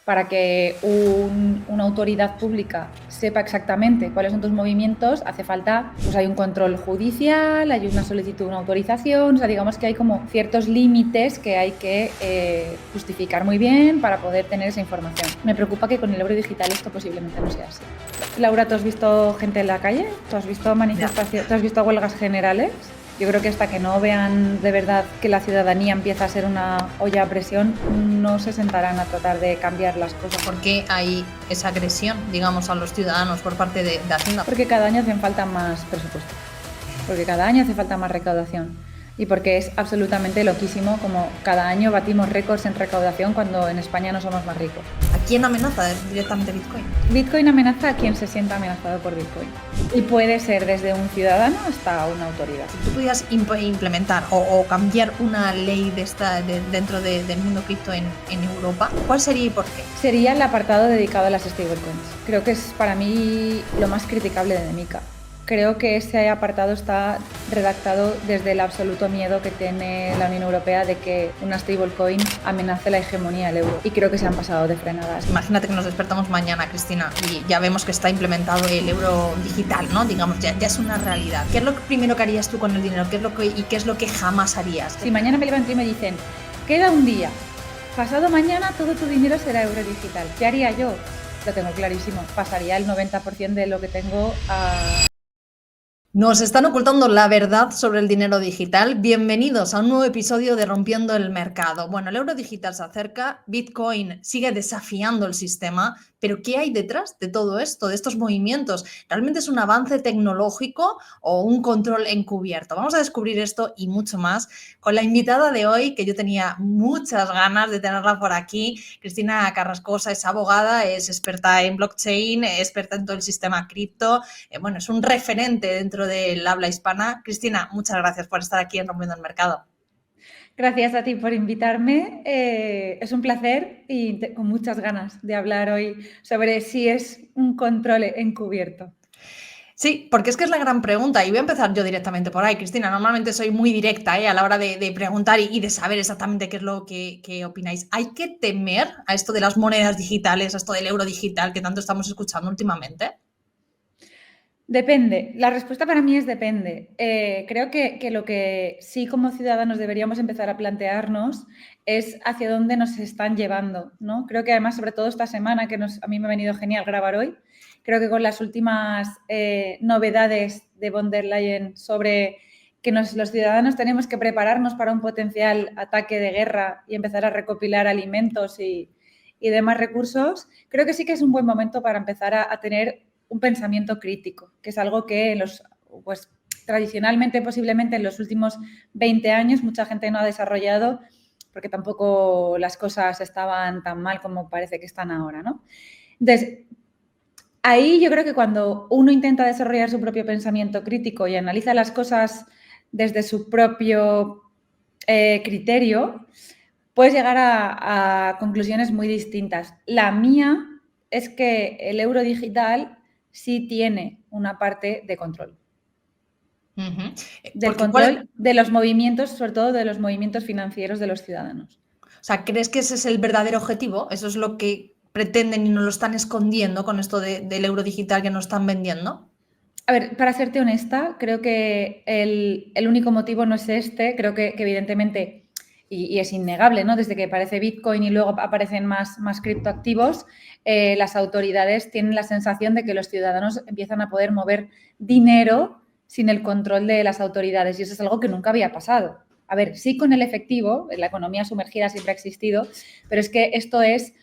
Para que una autoridad pública sepa exactamente cuáles son tus movimientos, hace falta, pues hay un control judicial, hay una solicitud, una autorización, o sea, digamos que hay como ciertos límites que hay que justificar muy bien para poder tener esa información. Me preocupa que con el euro digital esto posiblemente no sea así. Laura, ¿tú has visto gente en la calle? ¿Tú has visto manifestaciones? ¿Tú has visto huelgas generales? Yo creo que hasta que no vean de verdad que la ciudadanía empieza a ser una olla a presión, no se sentarán a tratar de cambiar las cosas. ¿Por qué hay esa agresión, digamos, a los ciudadanos por parte de Hacienda? Porque cada año hacen falta más presupuesto. Porque cada año hace falta más recaudación. Y porque es absolutamente loquísimo como cada año batimos récords en recaudación cuando en España no somos más ricos. ¿A quién amenaza directamente Bitcoin? Bitcoin amenaza a quien se sienta amenazado por Bitcoin. Y puede ser desde un ciudadano hasta una autoridad. Si tú pudieras implementar o cambiar una ley dentro del mundo cripto en Europa, ¿cuál sería y por qué? Sería el apartado dedicado a las stablecoins. Creo que es para mí lo más criticable de MiCA. Creo que ese apartado está redactado desde el absoluto miedo que tiene la Unión Europea de que una stablecoin amenace la hegemonía del euro. Y creo que se han pasado de frenadas. Imagínate que nos despertamos mañana, Cristina, y ya vemos que está implementado el euro digital, ¿no? Digamos, ya es una realidad. ¿Qué es lo primero que harías tú con el dinero? ¿Qué es lo que jamás harías? Si mañana me levanto y me dicen, queda un día, pasado mañana todo tu dinero será euro digital, ¿qué haría yo? Lo tengo clarísimo. Pasaría el 90% de lo que tengo a... Nos están ocultando la verdad sobre el dinero digital. Bienvenidos a un nuevo episodio de Rompiendo el Mercado. Bueno, el euro digital se acerca, Bitcoin sigue desafiando el sistema, pero ¿qué hay detrás de todo esto, de estos movimientos? ¿Realmente es un avance tecnológico o un control encubierto? Vamos a descubrir esto y mucho más con la invitada de hoy, que yo tenía muchas ganas de tenerla por aquí. Cristina Carrascosa es abogada, es experta en blockchain, experta en todo el sistema cripto. Bueno, es un referente dentro del habla hispana. Cristina, muchas gracias por estar aquí en Rompiendo el Mercado. Gracias a ti por invitarme. Es un placer y con muchas ganas de hablar hoy sobre si es un control encubierto. Sí, porque es que es la gran pregunta y voy a empezar yo directamente por ahí, Cristina. Normalmente soy muy directa a la hora de preguntar y de saber exactamente qué es lo que opináis. ¿Hay que temer a esto de las monedas digitales, a esto del euro digital que tanto estamos escuchando últimamente? Depende. La respuesta para mí es depende. Creo que lo que sí como ciudadanos deberíamos empezar a plantearnos es hacia dónde nos están llevando, ¿no? Creo que además, sobre todo esta semana, que a mí me ha venido genial grabar hoy, creo que con las últimas novedades de von der Leyen sobre que los ciudadanos tenemos que prepararnos para un potencial ataque de guerra y empezar a recopilar alimentos y demás recursos, creo que sí que es un buen momento para empezar a tener un pensamiento crítico, que es algo que pues, tradicionalmente, posiblemente en los últimos 20 años, mucha gente no ha desarrollado porque tampoco las cosas estaban tan mal como parece que están ahora, ¿no? Entonces, ahí yo creo que cuando uno intenta desarrollar su propio pensamiento crítico y analiza las cosas desde su propio criterio, puedes llegar a conclusiones muy distintas. La mía es que el euro digital sí tiene una parte de control. Del control de los movimientos, sobre todo de los movimientos financieros de los ciudadanos. O sea, ¿crees que ese es el verdadero objetivo? ¿Eso es lo que pretenden y nos lo están escondiendo con esto del euro digital que nos están vendiendo? A ver, para serte honesta, creo que el único motivo no es este. Creo que evidentemente, y es innegable, ¿no? Desde que aparece Bitcoin y luego aparecen más criptoactivos, las autoridades tienen la sensación de que los ciudadanos empiezan a poder mover dinero sin el control de las autoridades. Y eso es algo que nunca había pasado. A ver, sí con el efectivo, la economía sumergida siempre ha existido, pero es que esto es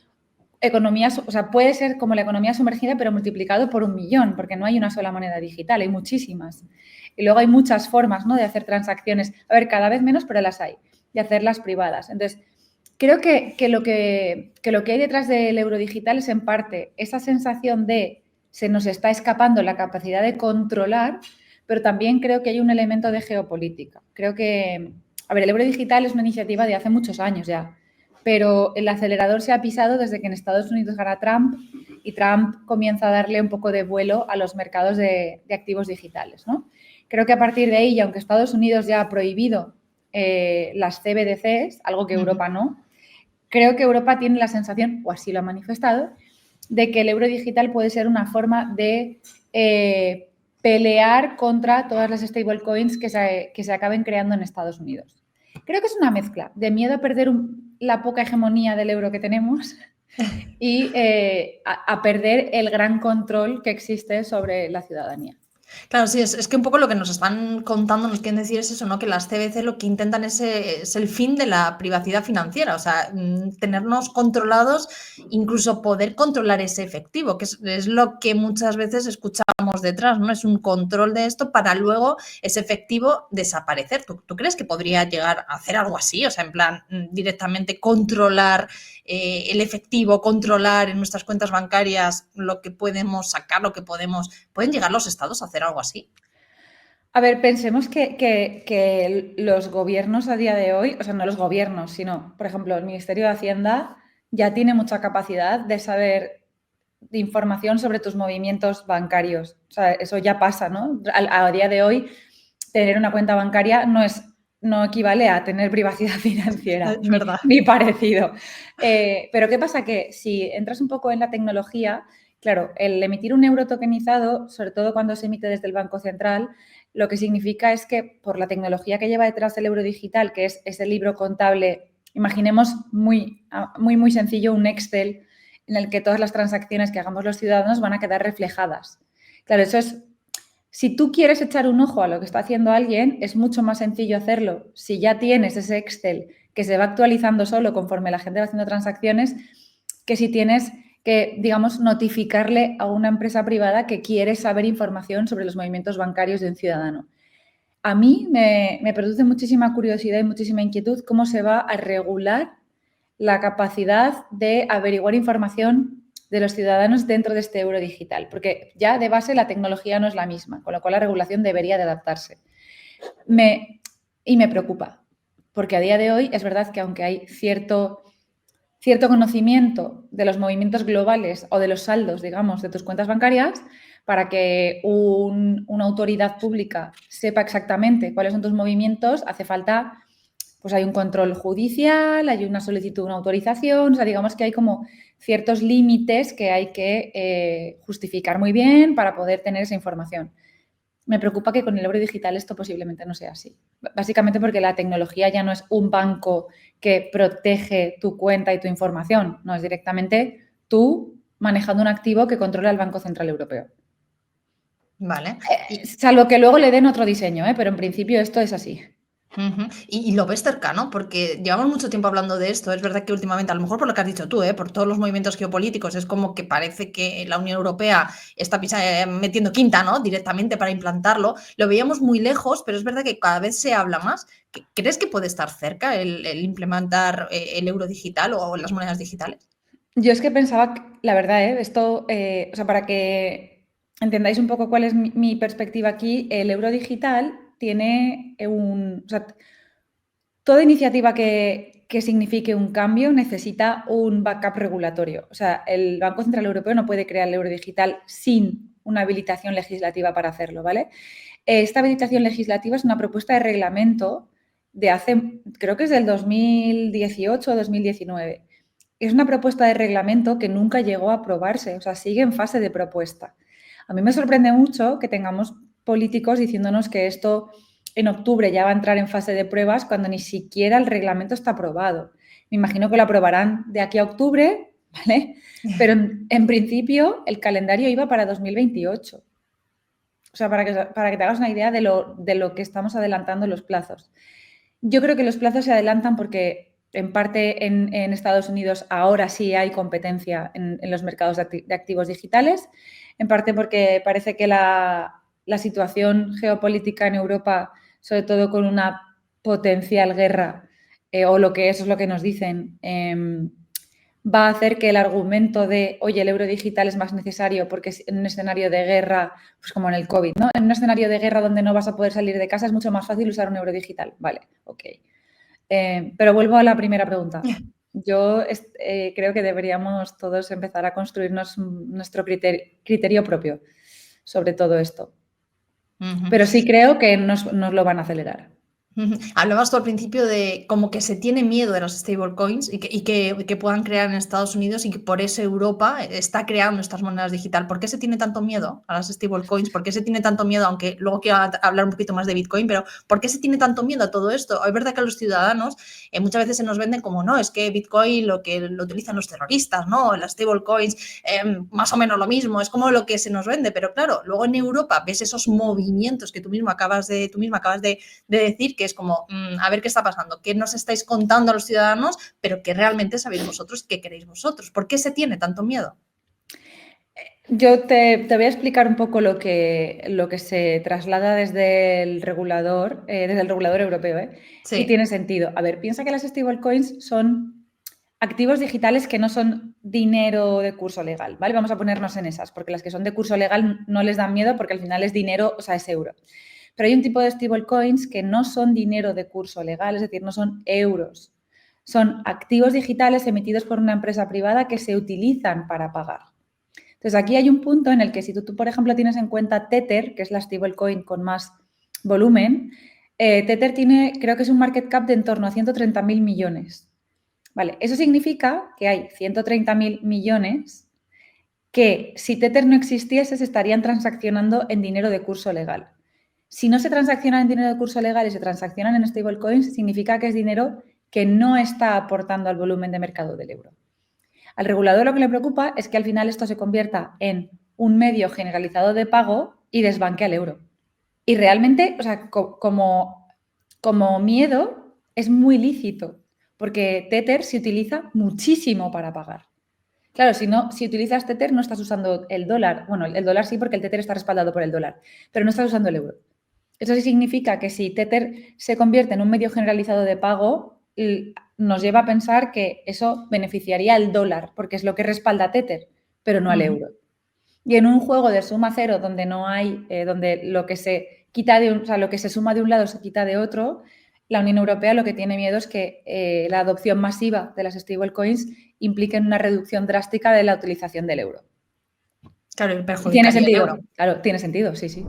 economía, o sea, puede ser como la economía sumergida, pero multiplicado por 1.000.000, porque no hay una sola moneda digital, hay muchísimas. Y luego hay muchas formas, ¿no?, de hacer transacciones. A ver, cada vez menos, pero las hay, de hacerlas privadas. Entonces, creo que lo que hay detrás del euro digital es en parte esa sensación de se nos está escapando la capacidad de controlar, pero también creo que hay un elemento de geopolítica. Creo que, a ver, el euro digital es una iniciativa de hace muchos años ya, pero el acelerador se ha pisado desde que en Estados Unidos gana Trump y Trump comienza a darle un poco de vuelo a los mercados de activos digitales, ¿no? Creo que a partir de ahí, y aunque Estados Unidos ya ha prohibido las CBDCs, algo que Europa no, creo que Europa tiene la sensación, o así lo ha manifestado, de que el euro digital puede ser una forma de pelear contra todas las stablecoins que se acaben creando en Estados Unidos. Creo que es una mezcla de miedo a perder la poca hegemonía del euro que tenemos y a perder el gran control que existe sobre la ciudadanía. Claro, sí, es que un poco lo que nos están contando, nos quieren decir es eso, ¿no? Que las CBC lo que intentan es el fin de la privacidad financiera, o sea, tenernos controlados, incluso poder controlar ese efectivo, que es lo que muchas veces escuchamos detrás, ¿no? Es un control de esto para luego ese efectivo desaparecer. ¿Tú crees que podría llegar a hacer algo así? O sea, en plan, directamente controlar el efectivo, controlar en nuestras cuentas bancarias lo que podemos sacar, lo que podemos... ¿Pueden llegar los estados a hacer algo así? A ver, pensemos que los gobiernos a día de hoy, o sea, no los gobiernos, sino, por ejemplo, el Ministerio de Hacienda ya tiene mucha capacidad de saber de información sobre tus movimientos bancarios. O sea, eso ya pasa, ¿no? A día de hoy, tener una cuenta bancaria no equivale a tener privacidad financiera, Es verdad. ni parecido. Pero ¿qué pasa? Que si entras un poco en la tecnología, claro, el emitir un euro tokenizado, sobre todo cuando se emite desde el Banco Central, lo que significa es que por la tecnología que lleva detrás el euro digital, que es ese libro contable, imaginemos muy sencillo un Excel en el que todas las transacciones que hagamos los ciudadanos van a quedar reflejadas. Claro, eso es... Si tú quieres echar un ojo a lo que está haciendo alguien, es mucho más sencillo hacerlo. Si ya tienes ese Excel que se va actualizando solo conforme la gente va haciendo transacciones, que si tienes que, digamos, notificarle a una empresa privada que quiere saber información sobre los movimientos bancarios de un ciudadano. A mí me produce muchísima curiosidad y muchísima inquietud cómo se va a regular la capacidad de averiguar información de los ciudadanos dentro de este euro digital, porque ya de base la tecnología no es la misma, con lo cual la regulación debería de adaptarse. Y me preocupa, porque a día de hoy es verdad que aunque hay cierto conocimiento de los movimientos globales o de los saldos, digamos, de tus cuentas bancarias, para que una autoridad pública sepa exactamente cuáles son tus movimientos, hace falta, pues hay un control judicial, hay una solicitud, una autorización, o sea, digamos que hay como ciertos límites que hay que justificar muy bien para poder tener esa información. Me preocupa que con el euro digital esto posiblemente no sea así. Básicamente porque la tecnología ya no es un banco que protege tu cuenta y tu información, no es directamente tú manejando un activo que controla el Banco Central Europeo. Vale. Salvo que luego le den otro diseño, pero en principio esto es así. Y lo ves cercano, porque llevamos mucho tiempo hablando de esto. Es verdad que últimamente, a lo mejor por lo que has dicho tú, por todos los movimientos geopolíticos, es como que parece que la Unión Europea está metiendo quinta, ¿no? Directamente para implantarlo. Lo veíamos muy lejos, pero es verdad que cada vez se habla más. ¿Crees que puede estar cerca el implementar el euro digital o las monedas digitales? Yo es que pensaba, la verdad, esto, o sea, para que entendáis un poco cuál es mi perspectiva aquí, el euro digital tiene o sea, toda iniciativa que signifique un cambio necesita un backup regulatorio. O sea, el Banco Central Europeo no puede crear el euro digital sin una habilitación legislativa para hacerlo, ¿vale? Esta habilitación legislativa es una propuesta de reglamento de hace, creo que es del 2018 o 2019. Es una propuesta de reglamento que nunca llegó a aprobarse, o sea, sigue en fase de propuesta. A mí me sorprende mucho que tengamos políticos diciéndonos que esto en octubre ya va a entrar en fase de pruebas cuando ni siquiera el reglamento está aprobado. Me imagino que lo aprobarán de aquí a octubre, ¿vale? Pero en principio el calendario iba para 2028. O sea, para que te hagas una idea de lo que estamos adelantando los plazos. Yo creo que los plazos se adelantan porque en parte en Estados Unidos ahora sí hay competencia en los mercados de activos digitales, en parte porque parece que la situación geopolítica en Europa, sobre todo con una potencial guerra, o lo que eso es lo que nos dicen, va a hacer que el argumento de, oye, el euro digital es más necesario porque en un escenario de guerra, pues como en el COVID, ¿no? En un escenario de guerra donde no vas a poder salir de casa es mucho más fácil usar un euro digital. Vale, ok. Pero vuelvo a la primera pregunta. Yo creo que deberíamos todos empezar a construirnos nuestro criterio propio sobre todo esto. Pero sí creo que nos lo van a acelerar. Hablabas tú al principio de como que se tiene miedo de los stablecoins y que puedan crear en Estados Unidos y que por eso Europa está creando estas monedas digitales. ¿Por qué se tiene tanto miedo a las stablecoins? ¿Por qué se tiene tanto miedo, aunque luego quiero hablar un poquito más de Bitcoin, pero ¿por qué se tiene tanto miedo a todo esto? Es verdad que a los ciudadanos muchas veces se nos venden como, no, es que Bitcoin lo que lo utilizan los terroristas, ¿no? Las stablecoins, más o menos lo mismo, es como lo que se nos vende, pero claro, luego en Europa ves esos movimientos que tú misma acabas de decir que es como, a ver qué está pasando, qué nos estáis contando a los ciudadanos, pero que realmente sabéis vosotros qué queréis vosotros. ¿Por qué se tiene tanto miedo? Yo te voy a explicar un poco lo que se traslada desde el regulador europeo, ¿eh? Sí. Y tiene sentido. A ver, piensa que las stablecoins son activos digitales que no son dinero de curso legal, ¿vale? Vamos a ponernos en esas, porque las que son de curso legal no les dan miedo porque al final es dinero, o sea, es euro. Pero hay un tipo de stablecoins que no son dinero de curso legal, es decir, no son euros. Son activos digitales emitidos por una empresa privada que se utilizan para pagar. Entonces, aquí hay un punto en el que si tú, por ejemplo, tienes en cuenta Tether, que es la stablecoin con más volumen, Tether tiene, creo que es un market cap de en torno a 130.000 millones. Vale, eso significa que hay 130.000 millones que si Tether no existiese se estarían transaccionando en dinero de curso legal. Si no se transaccionan en dinero de curso legal y se transaccionan en stablecoins, significa que es dinero que no está aportando al volumen de mercado del euro. Al regulador lo que le preocupa es que al final esto se convierta en un medio generalizado de pago y desbanque al euro. Y realmente, o sea, como miedo es muy lícito, porque Tether se utiliza muchísimo para pagar. Claro, si utilizas Tether no estás usando el dólar. Bueno, el dólar sí, porque el Tether está respaldado por el dólar, pero no estás usando el euro. Eso sí significa que si Tether se convierte en un medio generalizado de pago, nos lleva a pensar que eso beneficiaría al dólar, porque es lo que respalda Tether, pero no al euro. Y en un juego de suma cero donde no hay, donde lo que se quita lo que se suma de un lado se quita de otro, la Unión Europea lo que tiene miedo es que la adopción masiva de las stablecoins implique una reducción drástica de la utilización del euro. Claro, el perjudicaría ¿Tiene sentido? el euro. Claro, tiene sentido, sí, sí.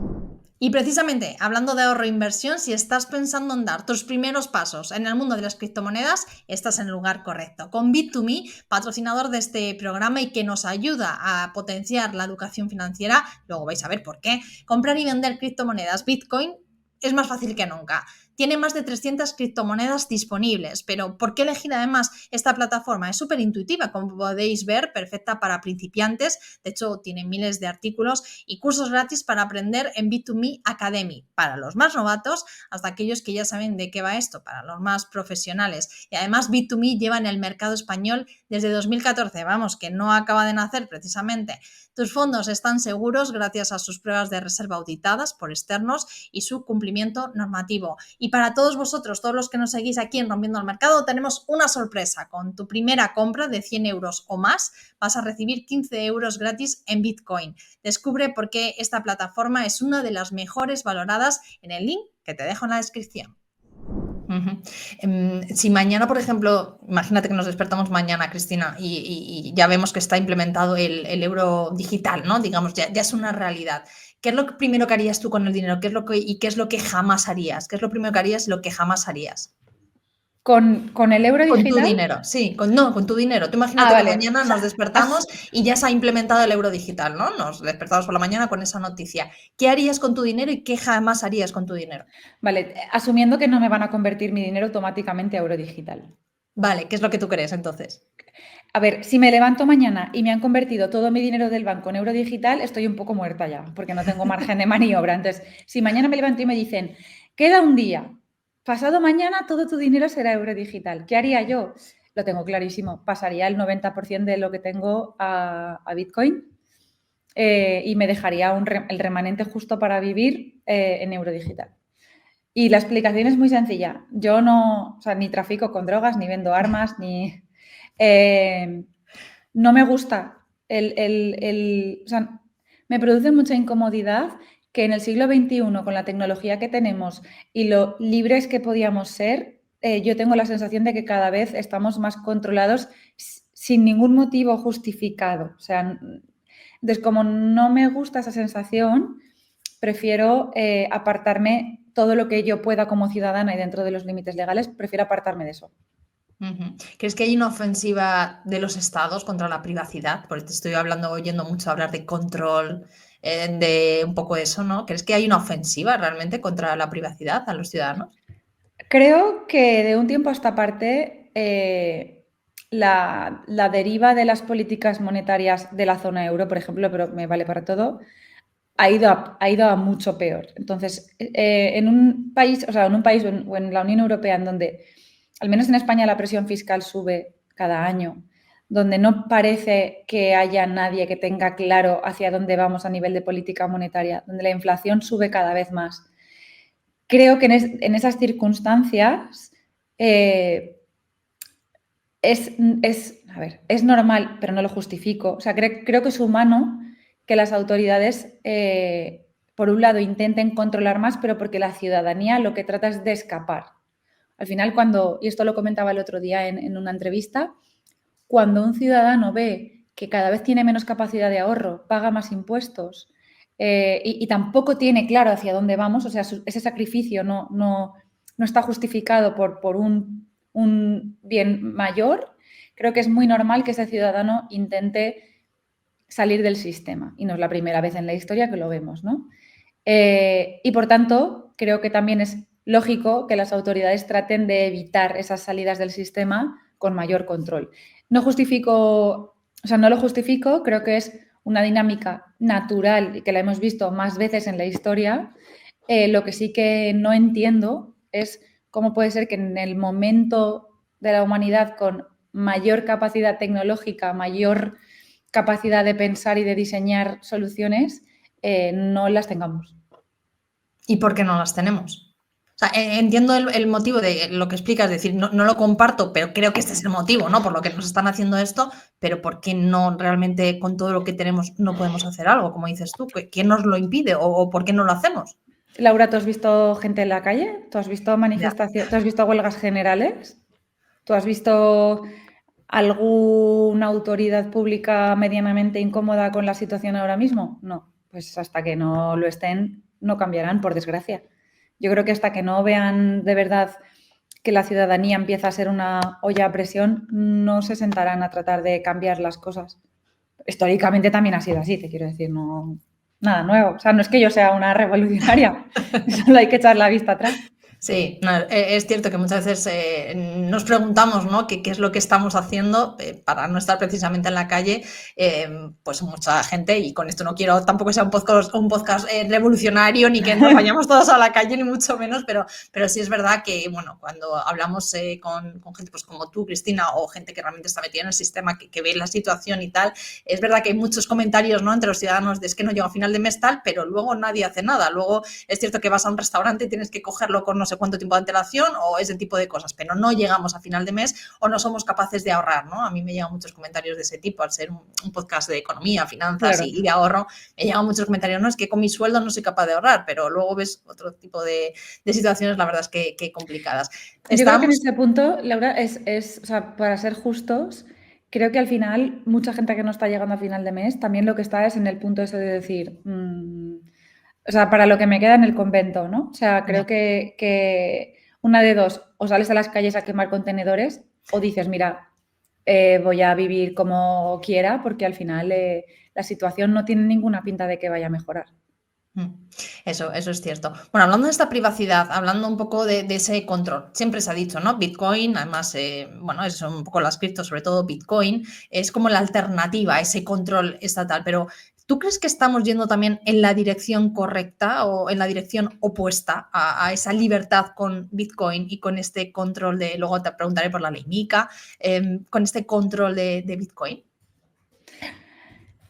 Y precisamente, hablando de ahorro e inversión, si estás pensando en dar tus primeros pasos en el mundo de las criptomonedas, estás en el lugar correcto. Con Bit2Me, patrocinador de este programa y que nos ayuda a potenciar la educación financiera, luego vais a ver por qué, comprar y vender criptomonedas Bitcoin es más fácil que nunca. Tiene más de 300 criptomonedas disponibles, pero ¿por qué elegir además esta plataforma? Es súper intuitiva, como podéis ver, perfecta para principiantes. De hecho, tiene miles de artículos y cursos gratis para aprender en Bit2Me Academy, para los más novatos hasta aquellos que ya saben de qué va esto, para los más profesionales. Y además Bit2Me lleva en el mercado español desde 2014, vamos, que no acaba de nacer precisamente. Tus fondos están seguros gracias a sus pruebas de reserva auditadas por externos y su cumplimiento normativo. Y para todos vosotros, todos los que nos seguís aquí en Rompiendo el Mercado, tenemos una sorpresa. Con tu primera compra de 100 euros o más, vas a recibir 15 euros gratis en Bitcoin. Descubre por qué esta plataforma es una de las mejores valoradas en el link que te dejo en la descripción. Si mañana, por ejemplo, imagínate que nos despertamos mañana, Cristina, y ya vemos que está implementado el euro digital, ¿no? Digamos, ya es una realidad. ¿Qué es lo primero que harías tú con el dinero? ¿Qué es lo que jamás harías? ¿Qué es lo primero que harías y lo que jamás harías? ¿Con el euro digital? Con tu dinero, sí, con tu dinero. Tú imagínate que mañana nos despertamos y ya se ha implementado el euro digital, ¿no? Nos despertamos por la mañana con esa noticia. ¿Qué harías con tu dinero y qué jamás harías con tu dinero? Vale, asumiendo que no me van a convertir mi dinero automáticamente a euro digital. Vale, ¿qué es lo que tú crees entonces? A ver, si me levanto mañana y me han convertido todo mi dinero del banco en euro digital, estoy un poco muerta ya, porque no tengo margen de maniobra. Entonces, si mañana me levanto y me dicen, queda un día, pasado mañana todo tu dinero será euro digital, ¿qué haría yo? Lo tengo clarísimo, pasaría el 90% de lo que tengo a Bitcoin y me dejaría el remanente justo para vivir en euro digital. Y la explicación es muy sencilla. Yo no, o sea, ni trafico con drogas, ni vendo armas, ni... no me gusta o sea, me produce mucha incomodidad que en el siglo XXI, con la tecnología que tenemos y lo libres que podíamos ser, yo tengo la sensación de que cada vez estamos más controlados sin ningún motivo justificado. O sea, entonces, como no me gusta esa sensación, prefiero apartarme todo lo que yo pueda como ciudadana y dentro de los límites legales, prefiero apartarme de eso. ¿Crees que hay una ofensiva de los estados contra la privacidad? Porque te estoy oyendo mucho hablar de control, de un poco eso, ¿no? ¿Crees que hay una ofensiva realmente contra la privacidad a los ciudadanos? Creo que de un tiempo a esta parte la deriva de las políticas monetarias de la zona euro, por ejemplo, pero me vale para todo, ha ido a mucho peor. Entonces, en un país o en la Unión Europea en donde, al menos en España, la presión fiscal sube cada año, donde no parece que haya nadie que tenga claro hacia dónde vamos a nivel de política monetaria, donde la inflación sube cada vez más. Creo que en esas circunstancias es normal, pero no lo justifico. O sea, creo que es humano que las autoridades, por un lado, intenten controlar más, pero porque la ciudadanía lo que trata es de escapar. Al final, y esto lo comentaba el otro día en una entrevista, cuando un ciudadano ve que cada vez tiene menos capacidad de ahorro, paga más impuestos y tampoco tiene claro hacia dónde vamos, o sea, ese sacrificio no está justificado por un bien mayor, creo que es muy normal que ese ciudadano intente salir del sistema. Y no es la primera vez en la historia que lo vemos, ¿no? Y por tanto, creo que también es lógico que las autoridades traten de evitar esas salidas del sistema con mayor control. No lo justifico, creo que es una dinámica natural y que la hemos visto más veces en la historia. Lo que sí que no entiendo es cómo puede ser que en el momento de la humanidad con mayor capacidad tecnológica, mayor capacidad de pensar y de diseñar soluciones, no las tengamos. ¿Y por qué no las tenemos? O sea, entiendo el motivo de lo que explicas, es decir, no lo comparto, pero creo que este es el motivo, ¿no? Por lo que nos están haciendo esto, pero ¿por qué no realmente con todo lo que tenemos no podemos hacer algo, como dices tú? ¿Quién nos lo impide o por qué no lo hacemos? Laura, ¿tú has visto gente en la calle? ¿Tú has visto manifestaciones? ¿Tú has visto huelgas generales? ¿Tú has visto alguna autoridad pública medianamente incómoda con la situación ahora mismo? No, pues hasta que no lo estén, no cambiarán, por desgracia. Yo creo que hasta que no vean de verdad que la ciudadanía empieza a ser una olla a presión, no se sentarán a tratar de cambiar las cosas. Históricamente también ha sido así, te quiero decir, no, nada nuevo. O sea, no es que yo sea una revolucionaria, solo hay que echar la vista atrás. Sí, no, es cierto que muchas veces nos preguntamos, ¿no? ¿Qué es lo que estamos haciendo para no estar precisamente en la calle? Pues mucha gente, y con esto no quiero tampoco sea un podcast revolucionario, ni que nos vayamos todos a la calle, ni mucho menos, pero sí es verdad que, bueno, cuando hablamos con gente pues como tú, Cristina, o gente que realmente está metida en el sistema, que ve la situación y tal, es verdad que hay muchos comentarios, ¿no? Entre los ciudadanos de es que no llego a final de mes tal, pero luego nadie hace nada. Luego es cierto que vas a un restaurante y tienes que cogerlo con no sé cuánto tiempo de antelación o ese tipo de cosas, pero no llegamos a final de mes o no somos capaces de ahorrar, ¿no? A mí me llegan muchos comentarios de ese tipo, al ser un podcast de economía, finanzas Claro. y de ahorro, me llegan muchos comentarios, no, es que con mi sueldo no soy capaz de ahorrar, pero luego ves otro tipo de situaciones, la verdad es que complicadas. Yo creo que en este punto, Laura, o sea, para ser justos, creo que al final mucha gente que no está llegando a final de mes también lo que está es en el punto ese de decir, o sea, para lo que me queda en el convento, ¿no? O sea, creo que una de dos, o sales a las calles a quemar contenedores o dices, mira, voy a vivir como quiera porque al final la situación no tiene ninguna pinta de que vaya a mejorar. Eso es cierto. Bueno, hablando de esta privacidad, hablando un poco de ese control, siempre se ha dicho, ¿no? Bitcoin, además, bueno, es un poco las criptos, sobre todo Bitcoin, es como la alternativa a ese control estatal, pero ¿tú crees que estamos yendo también en la dirección correcta o en la dirección opuesta a esa libertad con Bitcoin y con este control luego te preguntaré por la ley MiCA, con este control de Bitcoin?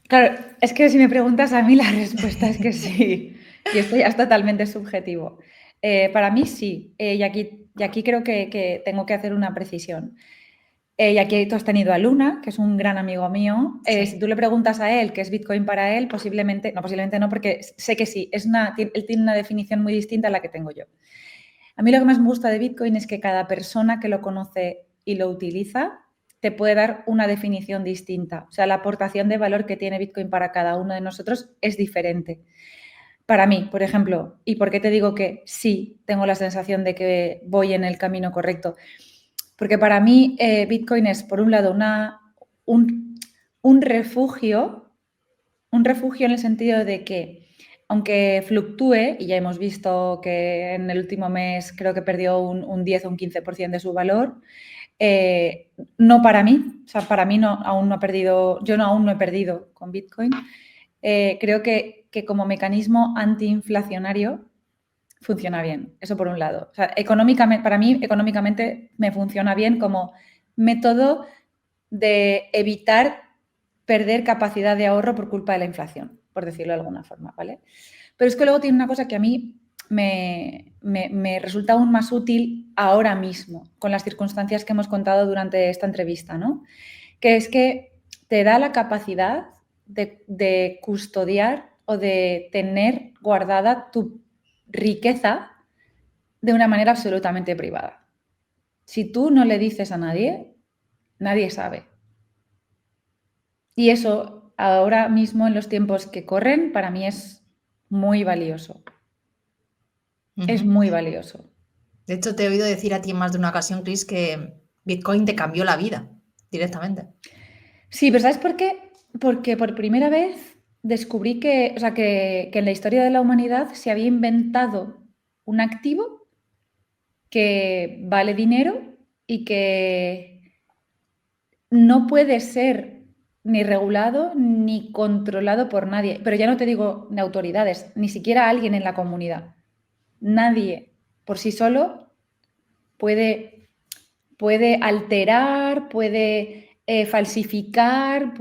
Claro, es que si me preguntas a mí la respuesta es que sí, y esto ya es totalmente subjetivo. Para mí sí, y aquí creo que tengo que hacer una precisión. Y aquí tú has tenido a Luna, que es un gran amigo mío. Sí. Si tú le preguntas a él qué es Bitcoin para él, posiblemente no, porque sé que sí, él tiene una definición muy distinta a la que tengo yo. A mí lo que más me gusta de Bitcoin es que cada persona que lo conoce y lo utiliza te puede dar una definición distinta. O sea, la aportación de valor que tiene Bitcoin para cada uno de nosotros es diferente. Para mí, por ejemplo, ¿y por qué te digo que sí tengo la sensación de que voy en el camino correcto? Porque para mí Bitcoin es, por un lado, un refugio en el sentido de que, aunque fluctúe, y ya hemos visto que en el último mes creo que perdió un 10 o un 15% de su valor, no para mí, o sea, para mí aún no ha perdido, aún no he perdido con Bitcoin. Creo que como mecanismo antiinflacionario funciona bien, eso por un lado. O sea, para mí, económicamente me funciona bien como método de evitar perder capacidad de ahorro por culpa de la inflación, por decirlo de alguna forma, ¿vale? Pero es que luego tiene una cosa que a mí me resulta aún más útil ahora mismo, con las circunstancias que hemos contado durante esta entrevista, ¿no? Que es que te da la capacidad de custodiar o de tener guardada tu riqueza de una manera absolutamente privada. Si tú no le dices a nadie, nadie sabe. Y eso, ahora mismo, en los tiempos que corren, para mí es muy valioso. Es muy valioso. De hecho, te he oído decir a ti en más de una ocasión, Chris, que Bitcoin te cambió la vida directamente. Sí, pero ¿sabes por qué? Porque por primera vez descubrí que en la historia de la humanidad se había inventado un activo que vale dinero y que no puede ser ni regulado ni controlado por nadie. Pero ya no te digo de autoridades, ni siquiera alguien en la comunidad. Nadie por sí solo puede alterar, puede falsificar,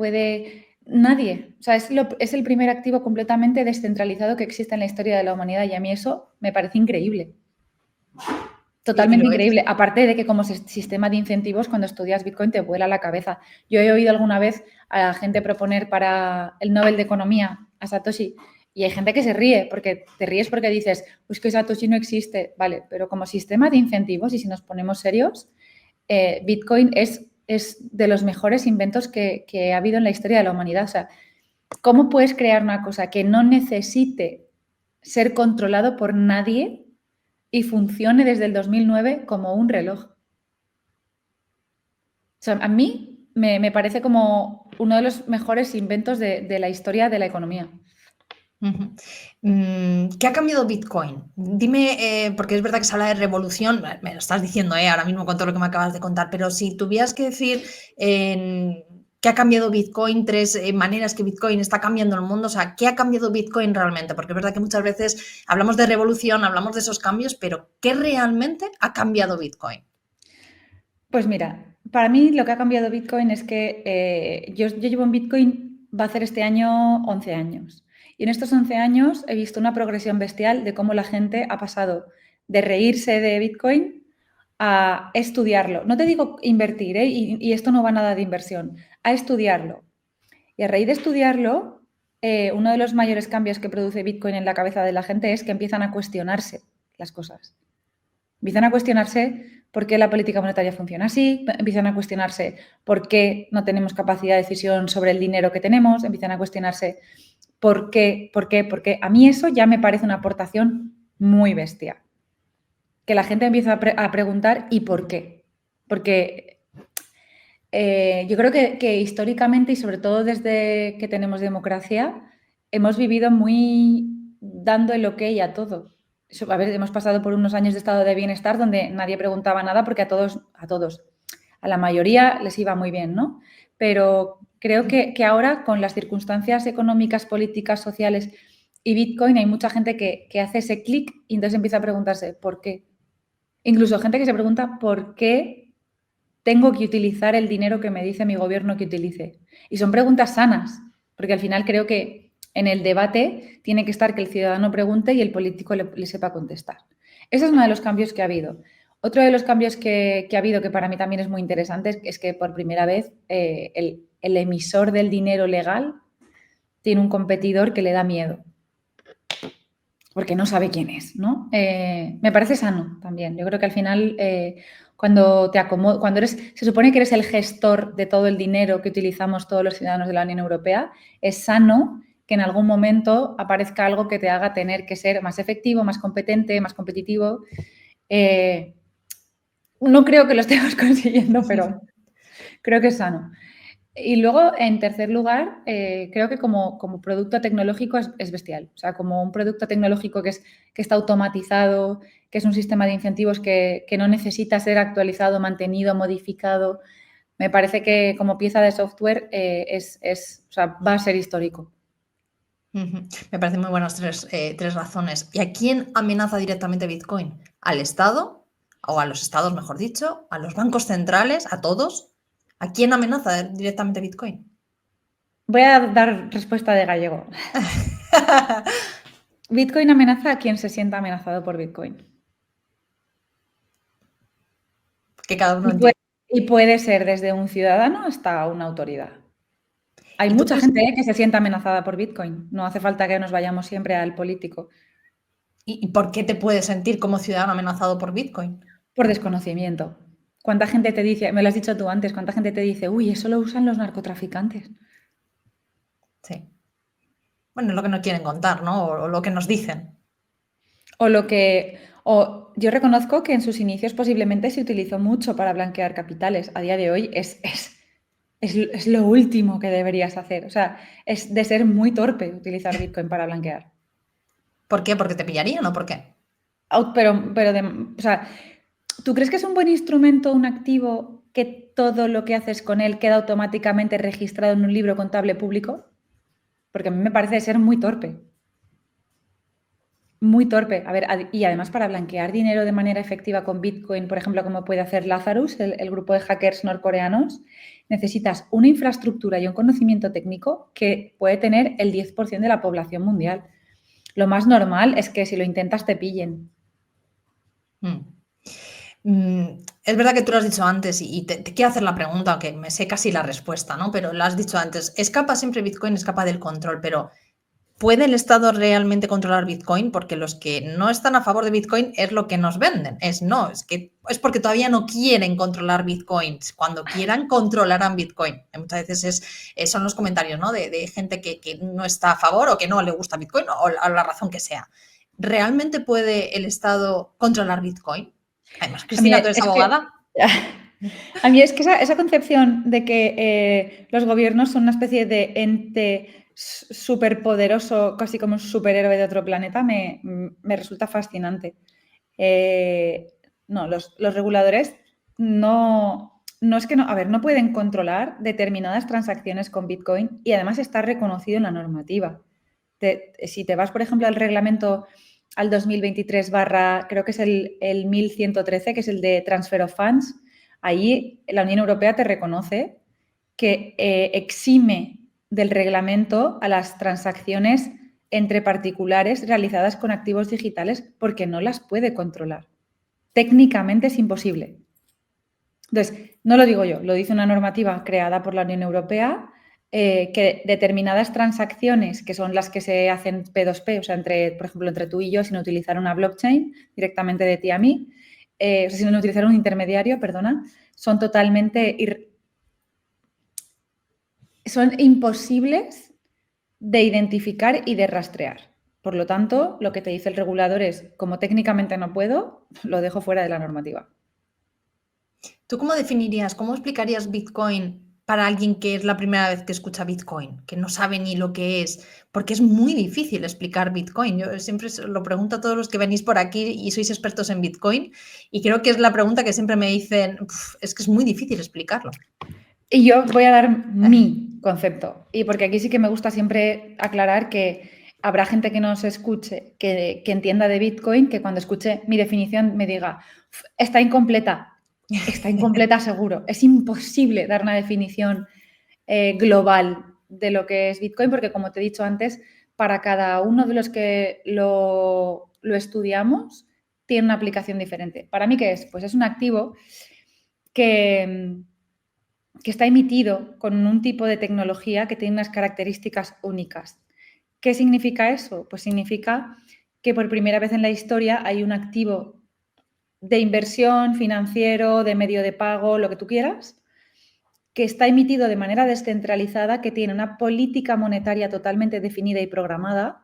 Nadie. O sea, es el primer activo completamente descentralizado que existe en la historia de la humanidad y a mí eso me parece increíble. Totalmente increíble. Aparte de que como sistema de incentivos, cuando estudias Bitcoin te vuela la cabeza. Yo he oído alguna vez a la gente proponer para el Nobel de Economía a Satoshi y hay gente que se ríe, porque te ríes porque dices, pues que Satoshi no existe. Vale, pero como sistema de incentivos, y si nos ponemos serios, Bitcoin es de los mejores inventos que ha habido en la historia de la humanidad. O sea, ¿cómo puedes crear una cosa que no necesite ser controlado por nadie y funcione desde el 2009 como un reloj? O sea, a mí me parece como uno de los mejores inventos de la historia de la economía. ¿Qué ha cambiado Bitcoin? Dime, porque es verdad que se habla de revolución, me lo estás diciendo ahora mismo con todo lo que me acabas de contar, pero si tuvieras que decir qué ha cambiado Bitcoin, tres maneras que Bitcoin está cambiando el mundo, o sea, ¿qué ha cambiado Bitcoin realmente? Porque es verdad que muchas veces hablamos de revolución, hablamos de esos cambios, pero ¿qué realmente ha cambiado Bitcoin? Pues mira, para mí lo que ha cambiado Bitcoin es que yo llevo en Bitcoin, va a hacer este año 11 años. Y en estos 11 años he visto una progresión bestial de cómo la gente ha pasado de reírse de Bitcoin a estudiarlo. No te digo invertir, y esto no va nada de inversión, a estudiarlo. Y a raíz de estudiarlo, uno de los mayores cambios que produce Bitcoin en la cabeza de la gente es que empiezan a cuestionarse las cosas. Empiezan a cuestionarse por qué la política monetaria funciona así, empiezan a cuestionarse por qué no tenemos capacidad de decisión sobre el dinero que tenemos, empiezan a cuestionarse por qué. A mí eso ya me parece una aportación muy bestia. Que la gente empieza a preguntar ¿y por qué? Porque yo creo que históricamente y sobre todo desde que tenemos democracia, hemos vivido muy dando el ok a todo. A ver, hemos pasado por unos años de estado de bienestar donde nadie preguntaba nada porque a la mayoría les iba muy bien, ¿no? Pero creo que ahora, con las circunstancias económicas, políticas, sociales y Bitcoin, hay mucha gente que hace ese clic y entonces empieza a preguntarse ¿por qué? Incluso gente que se pregunta ¿por qué tengo que utilizar el dinero que me dice mi gobierno que utilice? Y son preguntas sanas, porque al final creo que en el debate tiene que estar que el ciudadano pregunte y el político le sepa contestar. Ese es uno de los cambios que ha habido. Otro de los cambios que ha habido, que para mí también es muy interesante, es que por primera vez el emisor del dinero legal tiene un competidor que le da miedo, porque no sabe quién es, ¿no? Me parece sano también. Yo creo que al final, cuando se supone que eres el gestor de todo el dinero que utilizamos todos los ciudadanos de la Unión Europea, es sano que en algún momento aparezca algo que te haga tener que ser más efectivo, más competente, más competitivo. No creo que lo estemos consiguiendo, pero creo que es sano. Y luego, en tercer lugar, creo que como producto tecnológico es bestial. O sea, como un producto tecnológico que está automatizado, que es un sistema de incentivos que no necesita ser actualizado, mantenido, modificado. Me parece que como pieza de software o sea, va a ser histórico. Me parecen muy buenas tres razones. ¿Y a quién amenaza directamente Bitcoin? ¿Al Estado? O a los estados, mejor dicho, a los bancos centrales, a todos. ¿A quién amenaza directamente Bitcoin? Voy a dar respuesta de gallego. Bitcoin amenaza a quien se sienta amenazado por Bitcoin. Que cada uno entiende. Y puede ser desde un ciudadano hasta una autoridad. Hay ¿Y tú mucha crees gente que se siente amenazada por Bitcoin. No hace falta que nos vayamos siempre al político. ¿Y por qué te puedes sentir como ciudadano amenazado por Bitcoin? Por desconocimiento. ¿Cuánta gente te dice, me lo has dicho tú antes, cuánta gente te dice, uy, eso lo usan los narcotraficantes? Sí. Bueno, es lo que nos quieren contar, ¿no? O lo que nos dicen. O yo reconozco que en sus inicios posiblemente se utilizó mucho para blanquear capitales. A día de hoy es lo último que deberías hacer. O sea, es de ser muy torpe utilizar Bitcoin para blanquear. ¿Por qué? ¿Porque te pillarían o por qué? O sea, ¿tú crees que es un buen instrumento, un activo, que todo lo que haces con él queda automáticamente registrado en un libro contable público? Porque a mí me parece ser muy torpe. Muy torpe. A ver, y además para blanquear dinero de manera efectiva con Bitcoin, por ejemplo, como puede hacer Lazarus, el grupo de hackers norcoreanos, necesitas una infraestructura y un conocimiento técnico que puede tener el 10% de la población mundial. Lo más normal es que si lo intentas te pillen. Es verdad que tú lo has dicho antes y te quiero hacer la pregunta, aunque me sé casi la respuesta, ¿no? Pero lo has dicho antes. Escapa siempre Bitcoin, escapa del control, pero ¿puede el Estado realmente controlar Bitcoin? Porque los que no están a favor de Bitcoin es lo que nos venden. Es que es porque todavía no quieren controlar Bitcoin. Cuando quieran, controlarán Bitcoin. Muchas veces son los comentarios, ¿no? de gente que no está a favor o que no le gusta Bitcoin o la razón que sea. ¿Realmente puede el Estado controlar Bitcoin? Además, A mí Cristina, tú eres es que, abogada. a mí es que esa concepción de que los gobiernos son una especie de ente superpoderoso, casi como un superhéroe de otro planeta, me resulta fascinante. No, los reguladores no es que no, a ver, no pueden controlar determinadas transacciones con Bitcoin y además está reconocido en la normativa. Si te vas, por ejemplo, al reglamento al 2023 creo que es el 1113, que es el de Transfer of Funds, ahí la Unión Europea te reconoce que exime del reglamento a las transacciones entre particulares realizadas con activos digitales porque no las puede controlar. Técnicamente es imposible. Entonces, no lo digo yo, lo dice una normativa creada por la Unión Europea que determinadas transacciones, que son las que se hacen P2P, o sea, por ejemplo, entre tú y yo, sin utilizar una blockchain, directamente de ti a mí, o sea, sin utilizar un intermediario, perdona, son totalmente son imposibles de identificar y de rastrear. Por lo tanto, lo que te dice el regulador es, como técnicamente no puedo, lo dejo fuera de la normativa. ¿Tú cómo definirías, cómo explicarías Bitcoin para alguien que es la primera vez que escucha Bitcoin, que no sabe ni lo que es? Porque es muy difícil explicar Bitcoin. Yo siempre lo pregunto a todos los que venís por aquí y sois expertos en Bitcoin y creo que es la pregunta que siempre me dicen, es que es muy difícil explicarlo. Y yo voy a dar mi concepto. Y porque aquí sí que me gusta siempre aclarar que habrá gente que nos escuche, que entienda de Bitcoin, que cuando escuche mi definición me diga, está incompleta. Está incompleta seguro. Es imposible dar una definición global de lo que es Bitcoin, porque como te he dicho antes, para cada uno de los que lo estudiamos, tiene una aplicación diferente. ¿Para mí qué es? Pues es un activo que está emitido con un tipo de tecnología que tiene unas características únicas. ¿Qué significa eso? Pues significa que por primera vez en la historia hay un activo de inversión, financiero, de medio de pago, lo que tú quieras, que está emitido de manera descentralizada, que tiene una política monetaria totalmente definida y programada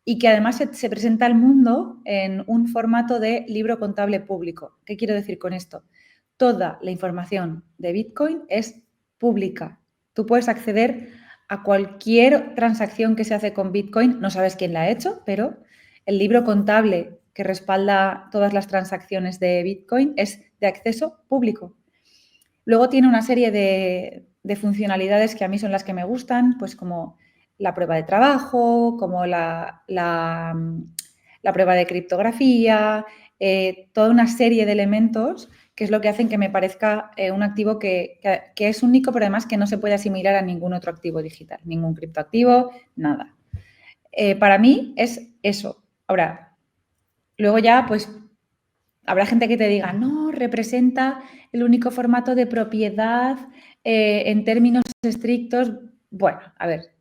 y que además se presenta al mundo en un formato de libro contable público. ¿Qué quiero decir con esto? Toda la información de Bitcoin es pública. Tú puedes acceder a cualquier transacción que se hace con Bitcoin, no sabes quién la ha hecho, pero el libro contable que respalda todas las transacciones de Bitcoin es de acceso público. Luego tiene una serie de funcionalidades que a mí son las que me gustan, pues como la prueba de trabajo, como la prueba de criptografía, toda una serie de elementos que es lo que hacen que me parezca un activo que es único, pero además que no se puede asimilar a ningún otro activo digital, ningún criptoactivo, nada. Para mí es eso. Ahora, luego ya, pues, habrá gente que te diga, no, representa el único formato de propiedad en términos estrictos. Bueno, a ver,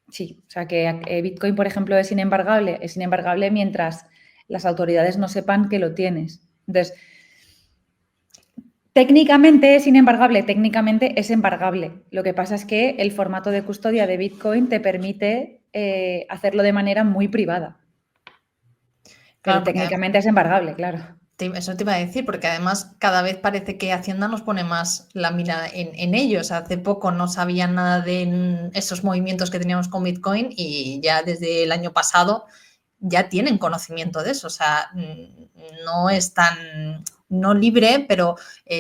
sí, o sea que Bitcoin, por ejemplo, es inembargable mientras las autoridades no sepan que lo tienes. Entonces, técnicamente es inembargable, técnicamente es embargable. Lo que pasa es que el formato de custodia de Bitcoin te permite hacerlo de manera muy privada. Pero Claro, técnicamente es embargable, claro. eso te iba a decir, porque además cada vez parece que Hacienda nos pone más la mira en ellos. Hace poco no sabían nada de esos movimientos que teníamos con Bitcoin y ya desde el año pasado ya tienen conocimiento de eso. O sea, no es tan, no libre, pero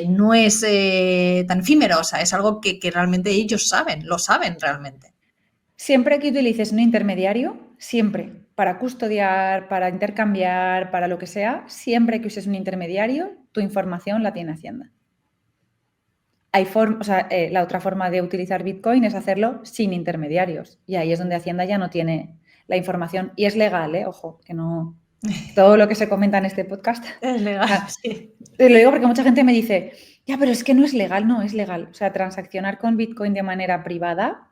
no es tan efímero. O sea, es algo que realmente ellos saben, lo saben realmente. Siempre que utilices un intermediario, siempre, para custodiar, para intercambiar, para lo que sea, siempre que uses un intermediario, tu información la tiene Hacienda. La otra forma de utilizar Bitcoin es hacerlo sin intermediarios. Y ahí es donde Hacienda ya no tiene la información. Y es legal, ojo, que no... Todo lo que se comenta en este podcast. Es legal, O sea, sí. te lo digo porque mucha gente me dice, ya, pero es que no es legal. No, es legal. O sea, transaccionar con Bitcoin de manera privada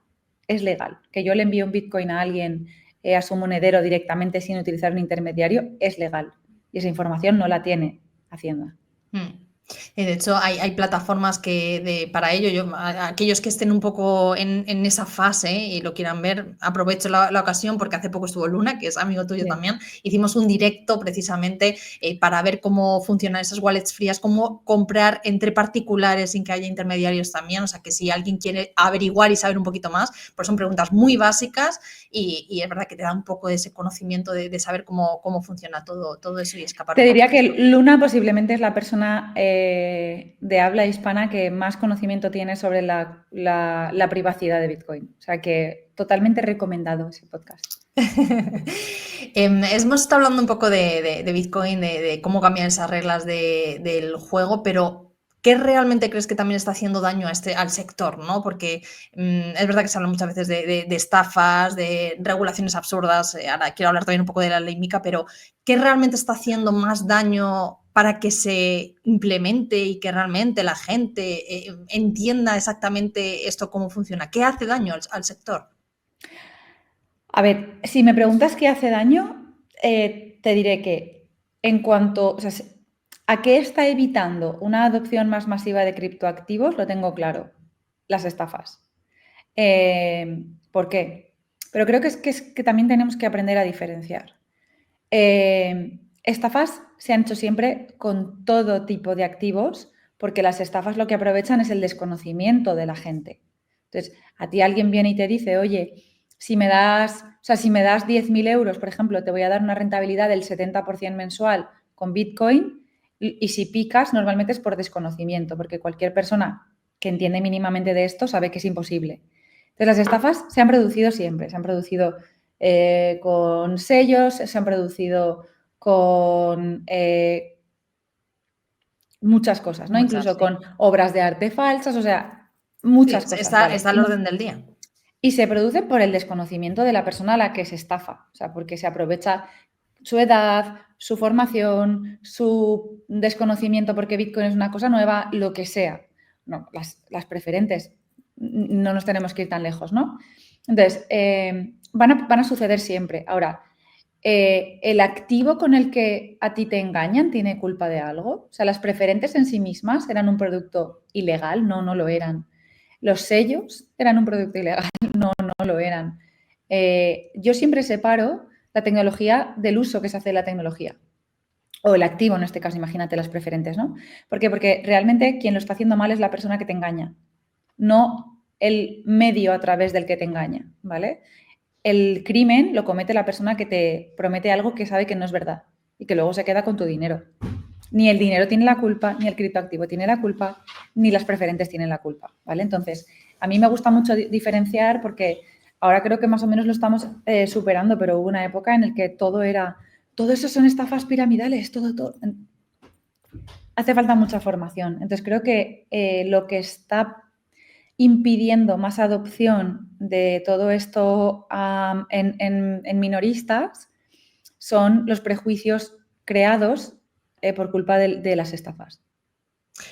es legal. Que yo le envíe un Bitcoin a alguien, a su monedero directamente sin utilizar un intermediario, es legal. Y esa información no la tiene Hacienda. De hecho, hay plataformas para ello, aquellos que estén un poco en esa fase y lo quieran ver, aprovecho la ocasión porque hace poco estuvo Luna, que es amigo tuyo Sí. también, hicimos un directo precisamente para ver cómo funcionan esas wallets frías, cómo comprar entre particulares sin que haya intermediarios también, o sea que si alguien quiere averiguar y saber un poquito más, pues son preguntas muy básicas y es verdad que te da un poco de ese conocimiento de saber cómo funciona todo eso y escapar Te un poco diría de que esto. Luna posiblemente es la persona de habla hispana que más conocimiento tiene sobre la privacidad de Bitcoin. O sea que totalmente recomendado ese podcast. Hemos estado hablando un poco de Bitcoin, de cómo cambian esas reglas del juego, pero ¿qué realmente crees que también está haciendo daño al sector? ¿No? Porque es verdad que se habla muchas veces de estafas, de regulaciones absurdas. Ahora quiero hablar también un poco de la ley MiCA, pero ¿qué realmente está haciendo más daño para que se implemente y que realmente la gente entienda exactamente esto cómo funciona? ¿Qué hace daño al sector? A ver, si me preguntas qué hace daño, te diré que en cuanto a qué está evitando una adopción más masiva de criptoactivos, lo tengo claro, las estafas. ¿Por qué? Pero creo que es que también tenemos que aprender a diferenciar. Estafas se han hecho siempre con todo tipo de activos, porque las estafas lo que aprovechan es el desconocimiento de la gente. Entonces, a ti alguien viene y te dice, oye, si me das 10.000 euros, por ejemplo, te voy a dar una rentabilidad del 70% mensual con Bitcoin, y si picas, normalmente es por desconocimiento, porque cualquier persona que entiende mínimamente de esto sabe que es imposible. Entonces, las estafas se han producido siempre, se han producido con sellos, se han producido con muchas cosas, ¿no? Muchas, Incluso sí. con obras de arte falsas, o sea, Sí, muchas cosas, ¿vale? está al orden del día. Y se produce por el desconocimiento de la persona a la que se estafa, o sea, porque se aprovecha su edad, su formación, su desconocimiento porque Bitcoin es una cosa nueva, lo que sea. No, las preferentes, no nos tenemos que ir tan lejos, ¿no? Entonces, van a suceder siempre. Ahora, ¿el activo con el que a ti te engañan tiene culpa de algo? O sea, las preferentes en sí mismas eran un producto ilegal, no lo eran. Los sellos eran un producto ilegal, no lo eran. Yo siempre separo la tecnología del uso que se hace de la tecnología. O el activo, en este caso, imagínate las preferentes, ¿no? ¿Por qué? Porque realmente quien lo está haciendo mal es la persona que te engaña, no el medio a través del que te engaña, ¿vale? El crimen lo comete la persona que te promete algo que sabe que no es verdad y que luego se queda con tu dinero. Ni el dinero tiene la culpa, ni el criptoactivo tiene la culpa, ni las preferentes tienen la culpa, ¿vale? Entonces, a mí me gusta mucho diferenciar porque ahora creo que más o menos lo estamos superando, pero hubo una época en la que todo eso son estafas piramidales, todo. Hace falta mucha formación. Entonces, creo que lo que está impidiendo más adopción de todo esto en minoristas son los prejuicios creados por culpa de las estafas.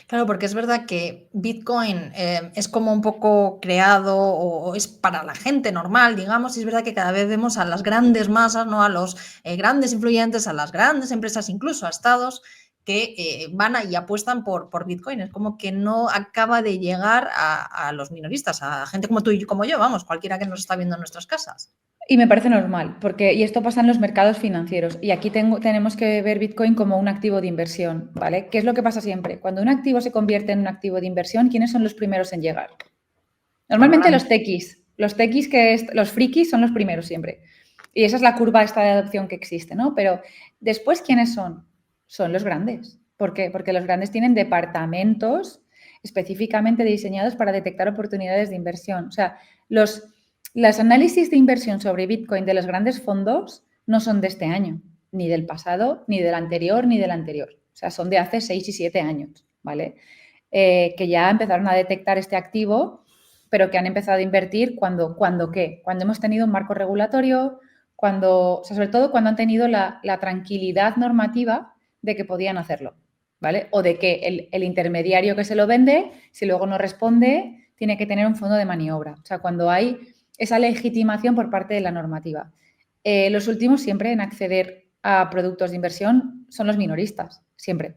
Claro, porque es verdad que Bitcoin es como un poco creado o es para la gente normal, digamos, y es verdad que cada vez vemos a las grandes masas, ¿no? A los grandes influyentes, a las grandes empresas, incluso a estados, que van y apuestan por Bitcoin. Es como que no acaba de llegar a los minoristas, a gente como tú y como yo, vamos, cualquiera que nos está viendo en nuestras casas. Y me parece normal, y esto pasa en los mercados financieros. Y aquí tenemos que ver Bitcoin como un activo de inversión, ¿vale? ¿Qué es lo que pasa siempre? Cuando un activo se convierte en un activo de inversión, ¿quiénes son los primeros en llegar? Normalmente los techies, los frikis son los primeros siempre. Y esa es la curva esta de adopción que existe, ¿no? Pero después, ¿quiénes son? Son los grandes. ¿Por qué? Porque los grandes tienen departamentos específicamente diseñados para detectar oportunidades de inversión. O sea, los análisis de inversión sobre Bitcoin de los grandes fondos no son de este año, ni del pasado, ni del anterior, ni del anterior. O sea, son de hace 6 y 7 años, ¿vale? Que ya empezaron a detectar este activo, pero que han empezado a invertir cuando hemos tenido un marco regulatorio, sobre todo cuando han tenido la tranquilidad normativa de que podían hacerlo, ¿vale? O de que el intermediario que se lo vende, si luego no responde, tiene que tener un fondo de maniobra. O sea, cuando hay esa legitimación por parte de la normativa. Los últimos siempre en acceder a productos de inversión son los minoristas, siempre.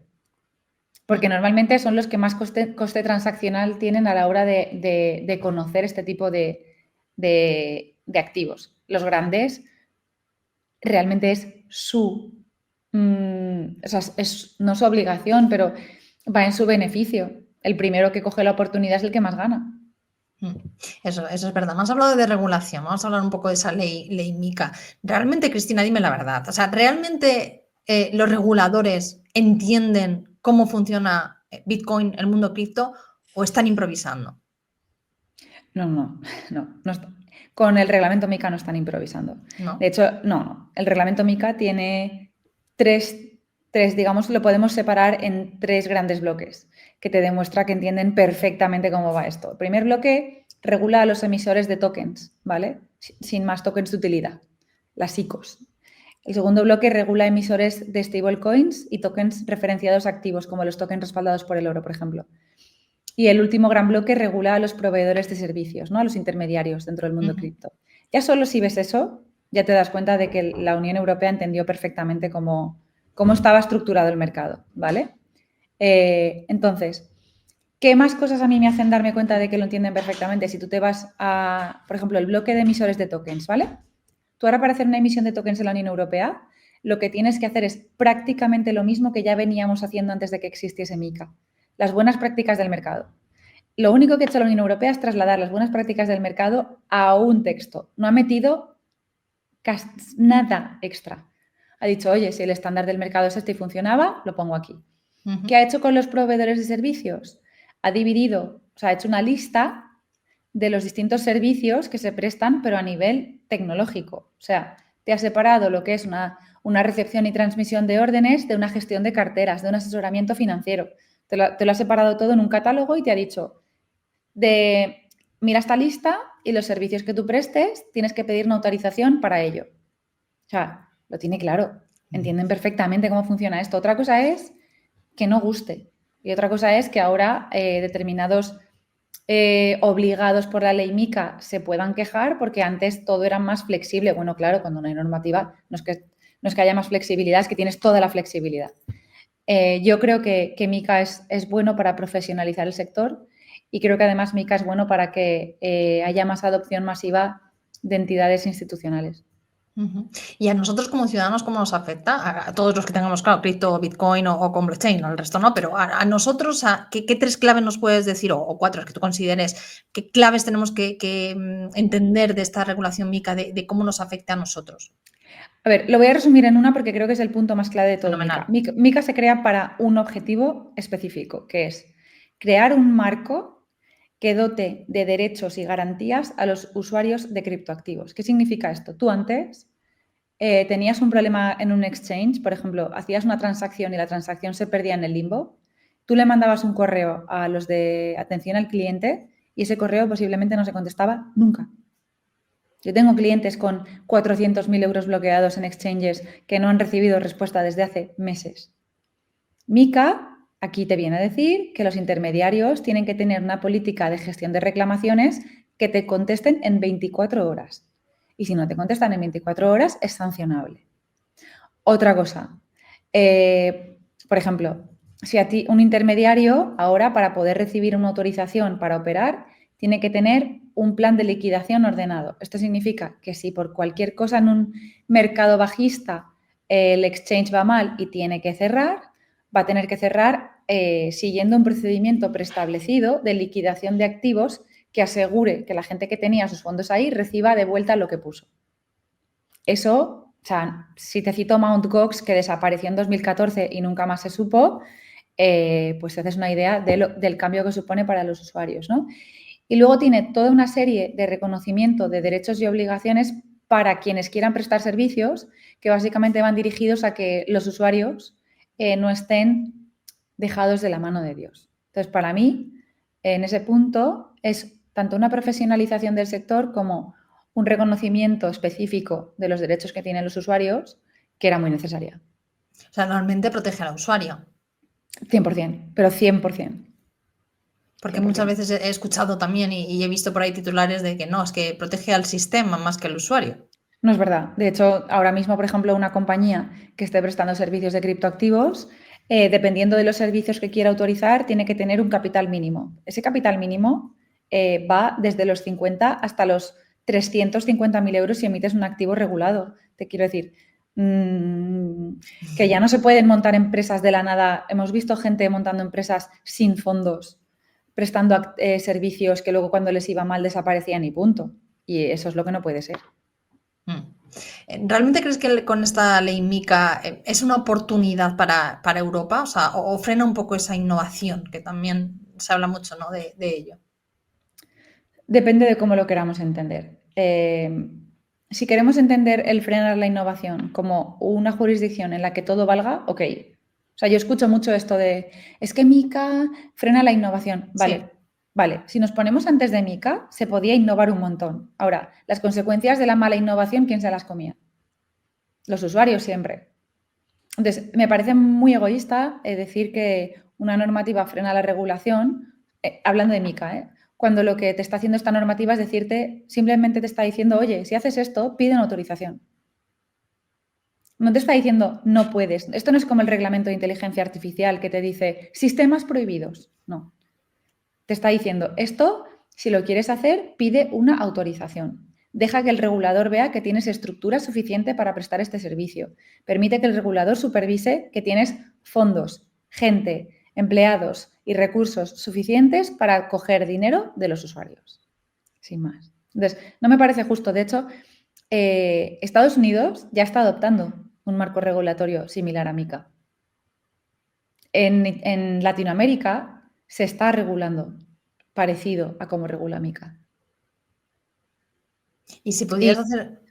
Porque normalmente son los que más coste transaccional tienen a la hora de conocer este tipo de activos. Los grandes realmente es no su obligación, pero va en su beneficio. El primero que coge la oportunidad es el que más gana. Eso es verdad. No has hablado de regulación, vamos a hablar un poco de esa ley MiCA. Realmente, Cristina, dime la verdad. O sea, ¿realmente los reguladores entienden cómo funciona Bitcoin, el mundo cripto, o están improvisando? No. Con el reglamento MiCA no están improvisando. ¿No? De hecho, no. El reglamento MiCA tiene tres, digamos, lo podemos separar en 3 grandes bloques que te demuestra que entienden perfectamente cómo va esto. El primer bloque regula a los emisores de tokens, ¿vale? Sin más tokens de utilidad, las ICOs. El segundo bloque regula emisores de stablecoins y tokens referenciados activos, como los tokens respaldados por el oro, por ejemplo. Y el último gran bloque regula a los proveedores de servicios, ¿no? A los intermediarios dentro del mundo cripto. Ya solo si ves eso, ya te das cuenta de que la Unión Europea entendió perfectamente cómo estaba estructurado el mercado, ¿vale? Entonces, ¿qué más cosas a mí me hacen darme cuenta de que lo entienden perfectamente? Si tú te vas a, por ejemplo, el bloque de emisores de tokens, ¿vale? Tú ahora para hacer una emisión de tokens en la Unión Europea, lo que tienes que hacer es prácticamente lo mismo que ya veníamos haciendo antes de que existiese MiCA. Las buenas prácticas del mercado. Lo único que ha hecho la Unión Europea es trasladar las buenas prácticas del mercado a un texto. No ha metido nada extra. Ha dicho, oye, si el estándar del mercado es este y funcionaba, lo pongo aquí. ¿Qué ha hecho con los proveedores de servicios? Ha dividido, o sea, ha hecho una lista de los distintos servicios que se prestan, pero a nivel tecnológico. O sea, te ha separado lo que es una recepción y transmisión de órdenes de una gestión de carteras, de un asesoramiento financiero. Te lo ha separado todo en un catálogo y te ha dicho, mira esta lista y los servicios que tú prestes, tienes que pedir una autorización para ello. O sea, lo tiene claro. Entienden perfectamente cómo funciona esto. Otra cosa es que no guste. Y otra cosa es que ahora determinados obligados por la ley MiCA se puedan quejar porque antes todo era más flexible. Bueno, claro, cuando no hay normativa no es que haya más flexibilidad, es que tienes toda la flexibilidad. Yo creo que MiCA es bueno para profesionalizar el sector y creo que además MiCA es bueno para que haya más adopción masiva de entidades institucionales. Y a nosotros como ciudadanos, ¿cómo nos afecta? A todos los que tengamos, claro, cripto, Bitcoin o con blockchain, al resto no, pero a nosotros, ¿qué 3 claves nos puedes decir, o 4 que tú consideres, qué claves tenemos que entender de esta regulación MiCA, de cómo nos afecta a nosotros? A ver, lo voy a resumir en una porque creo que es el punto más clave de todo Fenomenal. MiCA. MiCA se crea para un objetivo específico, que es crear un marco que dote de derechos y garantías a los usuarios de criptoactivos. ¿Qué significa esto? Tú antes tenías un problema en un exchange, por ejemplo, hacías una transacción y la transacción se perdía en el limbo, tú le mandabas un correo a los de atención al cliente y ese correo posiblemente no se contestaba nunca. Yo tengo clientes con 400.000 euros bloqueados en exchanges que no han recibido respuesta desde hace meses. MiCA aquí te viene a decir que los intermediarios tienen que tener una política de gestión de reclamaciones que te contesten en 24 horas. Y si no te contestan en 24 horas, es sancionable. Otra cosa, por ejemplo, si a ti un intermediario ahora para poder recibir una autorización para operar tiene que tener un plan de liquidación ordenado. Esto significa que si por cualquier cosa en un mercado bajista el exchange va mal y tiene que cerrar, va a tener que cerrar siguiendo un procedimiento preestablecido de liquidación de activos que asegure que la gente que tenía sus fondos ahí reciba de vuelta lo que puso. Eso, o sea, si te cito Mt. Gox, que desapareció en 2014 y nunca más se supo, pues te haces una idea del cambio que supone para los usuarios, ¿no? Y luego tiene toda una serie de reconocimiento de derechos y obligaciones para quienes quieran prestar servicios que básicamente van dirigidos a que los usuarios no estén dejados de la mano de Dios. Entonces, para mí, en ese punto, es tanto una profesionalización del sector como un reconocimiento específico de los derechos que tienen los usuarios que era muy necesaria. O sea, realmente protege al usuario. 100%, pero 100%. Porque muchas veces he escuchado también y he visto por ahí titulares de que no, es que protege al sistema más que al usuario. No es verdad. De hecho, ahora mismo, por ejemplo, una compañía que esté prestando servicios de criptoactivos, dependiendo de los servicios que quiera autorizar, tiene que tener un capital mínimo. Ese capital mínimo va desde los 50 hasta los 350.000 euros si emites un activo regulado. Te quiero decir, que ya no se pueden montar empresas de la nada. Hemos visto gente montando empresas sin fondos, prestando servicios que luego cuando les iba mal desaparecían y punto. Y eso es lo que no puede ser. ¿Realmente crees que con esta ley MiCA es una oportunidad para Europa? O sea, o frena un poco esa innovación, que también se habla mucho, ¿no?, de ello. Depende de cómo lo queramos entender. Si queremos entender el frenar la innovación como una jurisdicción en la que todo valga, ok. O sea, yo escucho mucho esto de, es que MiCA frena la innovación. Vale, sí. Vale. Si nos ponemos antes de MiCA, se podía innovar un montón. Ahora, las consecuencias de la mala innovación, ¿quién se las comía? Los usuarios siempre. Entonces, me parece muy egoísta decir que una normativa frena la regulación, hablando de MiCA, cuando lo que te está haciendo esta normativa es decirte, simplemente te está diciendo, oye, si haces esto, pide una autorización. No te está diciendo, no puedes. Esto no es como el reglamento de inteligencia artificial que te dice, sistemas prohibidos. No. Te está diciendo, esto, si lo quieres hacer, pide una autorización. Deja que el regulador vea que tienes estructura suficiente para prestar este servicio. Permite que el regulador supervise que tienes fondos, gente, empleados y recursos suficientes para coger dinero de los usuarios. Sin más. Entonces, no me parece justo. De hecho, Estados Unidos ya está adoptando un marco regulatorio similar a MiCA. En Latinoamérica se está regulando parecido a cómo regula MiCA. Y si pudieras hacer...